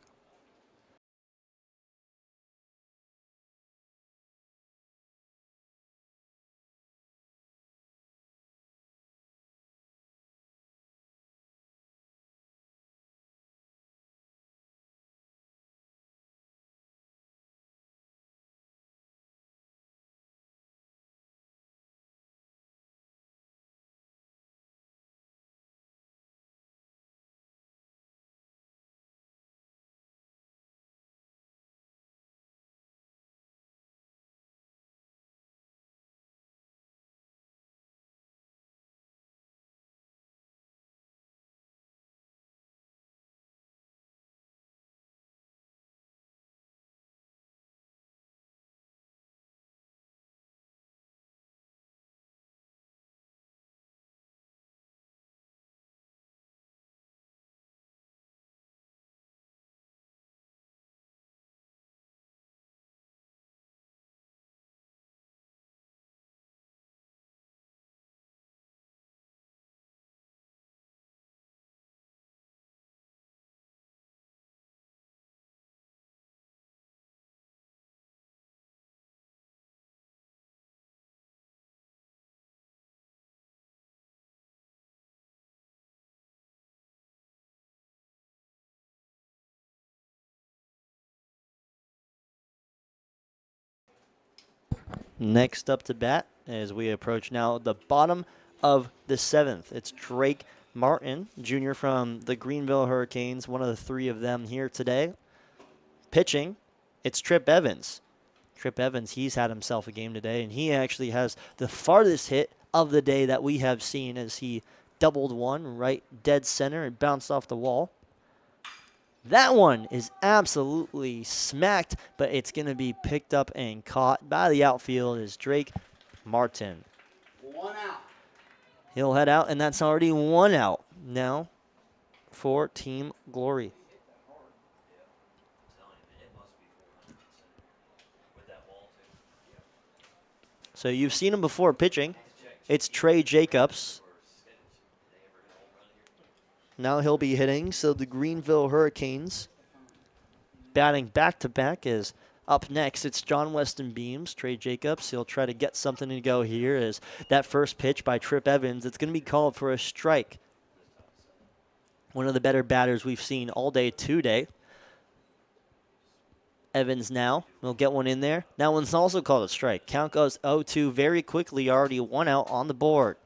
[SPEAKER 1] Next up to bat as we approach now the bottom of the 7th. It's Drake Martin, junior from the Greenville Hurricanes, one of the 3 of them here today. Pitching, it's Trip Evans. Trip Evans, he's had himself a game today, and he actually has the farthest hit of the day that we have seen as he doubled one right dead center and bounced off the wall. That one is absolutely smacked, but it's going to be picked up and caught by the outfield is Drake Martin.
[SPEAKER 3] 1 out.
[SPEAKER 1] He'll head out, and that's already 1 out now for Team Glory. So you've seen him before pitching. It's Trey Jacobs. Now he'll be hitting, so the Greenville Hurricanes batting back-to-back is up next. It's John Weston Beams, Trey Jacobs. He'll try to get something to go here as that first pitch by Trip Evans. It's going to be called for a strike. One of the better batters we've seen all day today. Evans now will get one in there. That one's also called a strike. Count goes 0-2 very quickly, already one out on the board.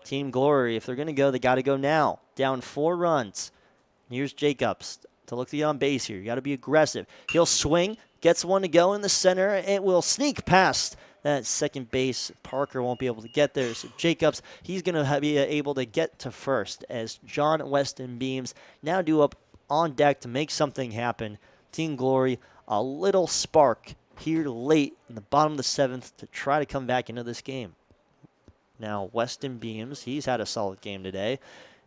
[SPEAKER 1] Team Glory, if they're going to go, they got to go now. Down 4 runs. Here's Jacobs to look to get on base here. You got to be aggressive. He'll swing, gets one to go in the center. It will sneak past that second base. Parker won't be able to get there. So Jacobs, he's going to be able to get to first as John Weston Beams now due up on deck to make something happen. Team Glory, a little spark here late in the bottom of the 7th to try to come back into this game. Now, Weston Beams, he's had a solid game today.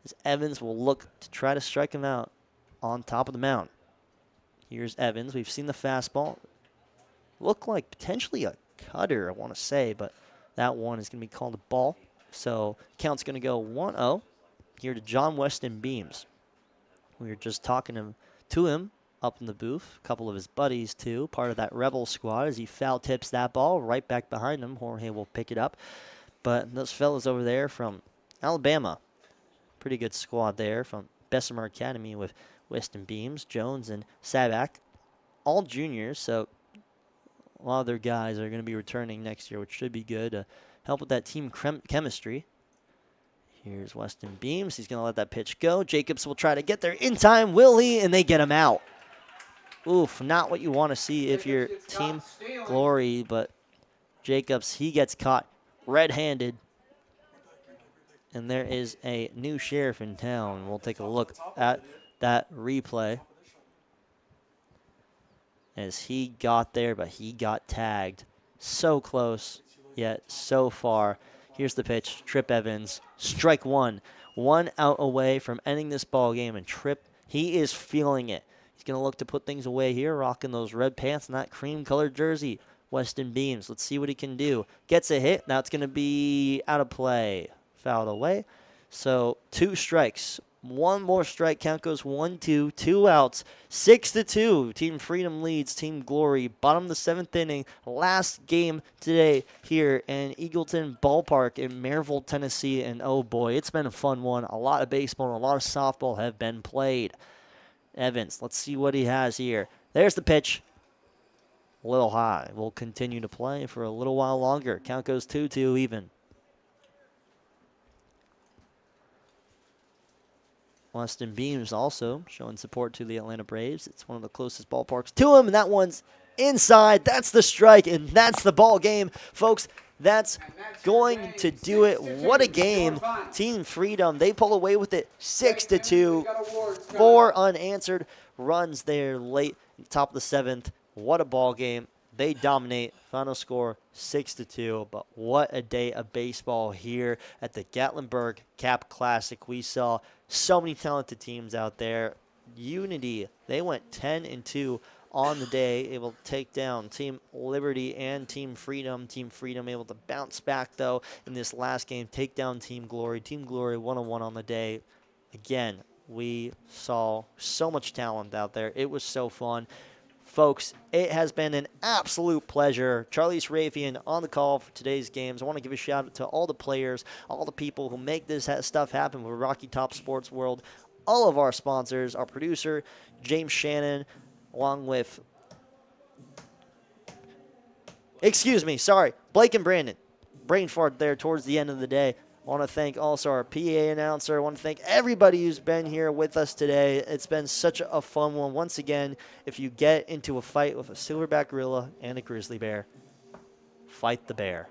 [SPEAKER 1] As Evans will look to try to strike him out on top of the mound. Here's Evans. We've seen the fastball. Look like potentially a cutter, I want to say, but that one is going to be called a ball. So count's going to go 1-0 here to John Weston Beams. We were just talking to him up in the booth. A couple of his buddies, too, part of that Rebel squad. As he foul tips that ball right back behind him, Jorge will pick it up. But those fellas over there from Alabama, pretty good squad there from Bessemer Academy with Weston Beams, Jones, and Saback, all juniors. So a lot of their guys are going to be returning next year, which should be good to help with that team chemistry. Here's Weston Beams. He's going to let that pitch go. Jacobs will try to get there in time. Will he? And they get him out. Oof, not what you want to see if you're Team Glory, but Jacobs, he gets caught red-handed. And there is a new sheriff in town. We'll take a look at that replay. As he got there, but he got tagged. So close, yet so far. Here's the pitch. Tripp Evans, strike one. 1 out away from ending this ball game. And Tripp, he is feeling it. He's going to look to put things away here, rocking those red pants and that cream-colored jersey. Weston Beams, let's see what he can do. Gets a hit. Now it's going to be out of play. Fouled away. So 2 strikes. 1 more strike. Count goes 1-2. 2 outs. 6-2. Team Freedom leads Team Glory. Bottom of the 7th inning. Last game today here in Eagleton Ballpark in Maryville, Tennessee. And oh boy, it's been a fun one. A lot of baseball and a lot of softball have been played. Evans, let's see what he has here. There's the pitch. A little high. We'll continue to play for a little while longer. Count goes 2-2 even. Weston Beams also showing support to the Atlanta Braves. It's one of the closest ballparks to him, and that one's inside. That's the strike, and that's the ball game. Folks, that's going to do it. What a game. Team Freedom, they pull away with it 6-2. 4 unanswered runs there late, top of the 7th. What a ball game. They dominate. Final score 6-2. But what a day of baseball here at the Gatlinburg Cap Classic. We saw so many talented teams out there. Unity, they went 10-2 on the day, able to take down Team Liberty and Team Freedom. Team Freedom able to bounce back, though, in this last game, take down Team Glory. Team Glory 1-1 on the day. Again, we saw so much talent out there. It was so fun. Folks, it has been an absolute pleasure. Charlize Rafian on the call for today's games. I want to give a shout out to all the players, all the people who make this stuff happen with Rocky Top Sports World, all of our sponsors, our producer, James Shannon, along with, Blake and Brandon. Brain fart there towards the end of the day. I want to thank also our PA announcer. I want to thank everybody who's been here with us today. It's been such a fun one. Once again, if you get into a fight with a silverback gorilla and a grizzly bear, fight the bear.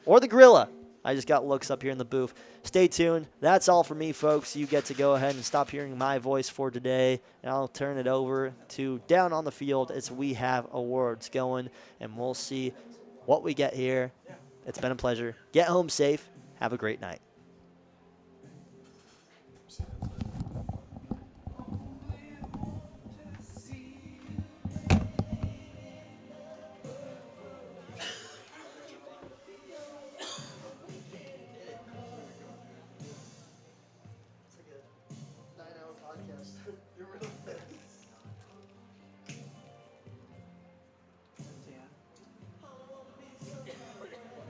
[SPEAKER 1] Or the gorilla. I just got looks up here in the booth. Stay tuned. That's all for me, folks. You get to go ahead and stop hearing my voice for today, and I'll turn it over to down on the field as we have awards going, and we'll see what we get here. It's been a pleasure. Get home safe. Have a great night.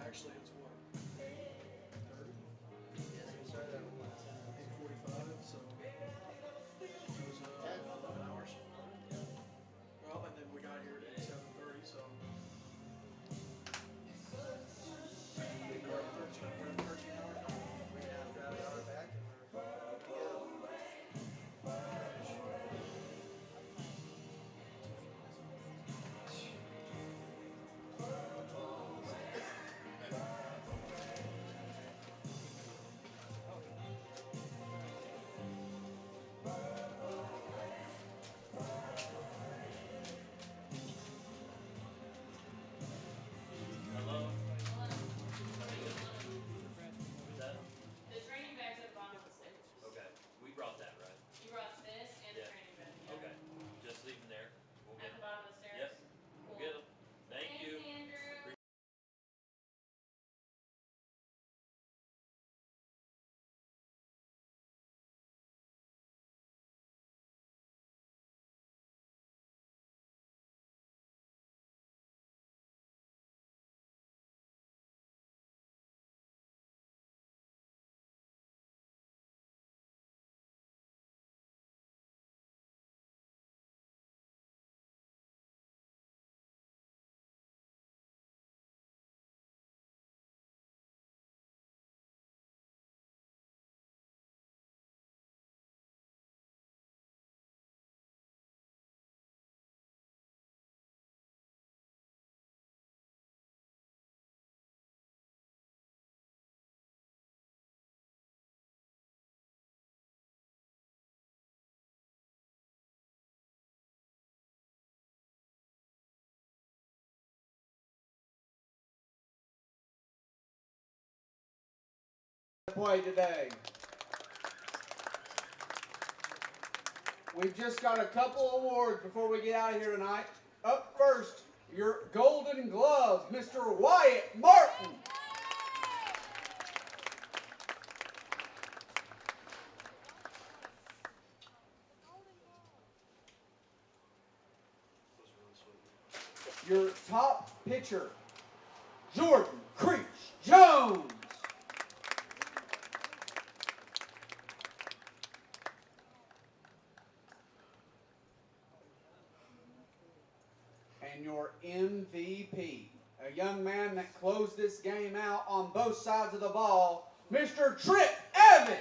[SPEAKER 10] Actually, it's what? 30?
[SPEAKER 3] Play today. We've just got a couple awards before we get out of here tonight. Up first, your Golden Glove, Mr. Wyatt Martin. Your top pitcher, Jordan Creech Jones. And your MVP, a young man that closed this game out on both sides of the ball, Mr. Trip Evans.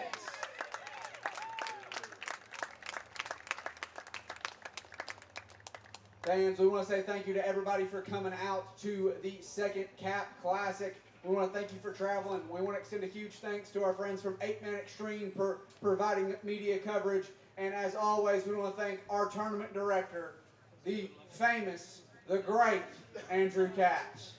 [SPEAKER 3] Fans, we want to say thank you to everybody for coming out to the Second Cap Classic. We want to thank you for traveling. We want to extend a huge thanks to our friends from 8-Man Extreme for providing media coverage. And as always, we want to thank our tournament director, the famous, the great Andrew Katz.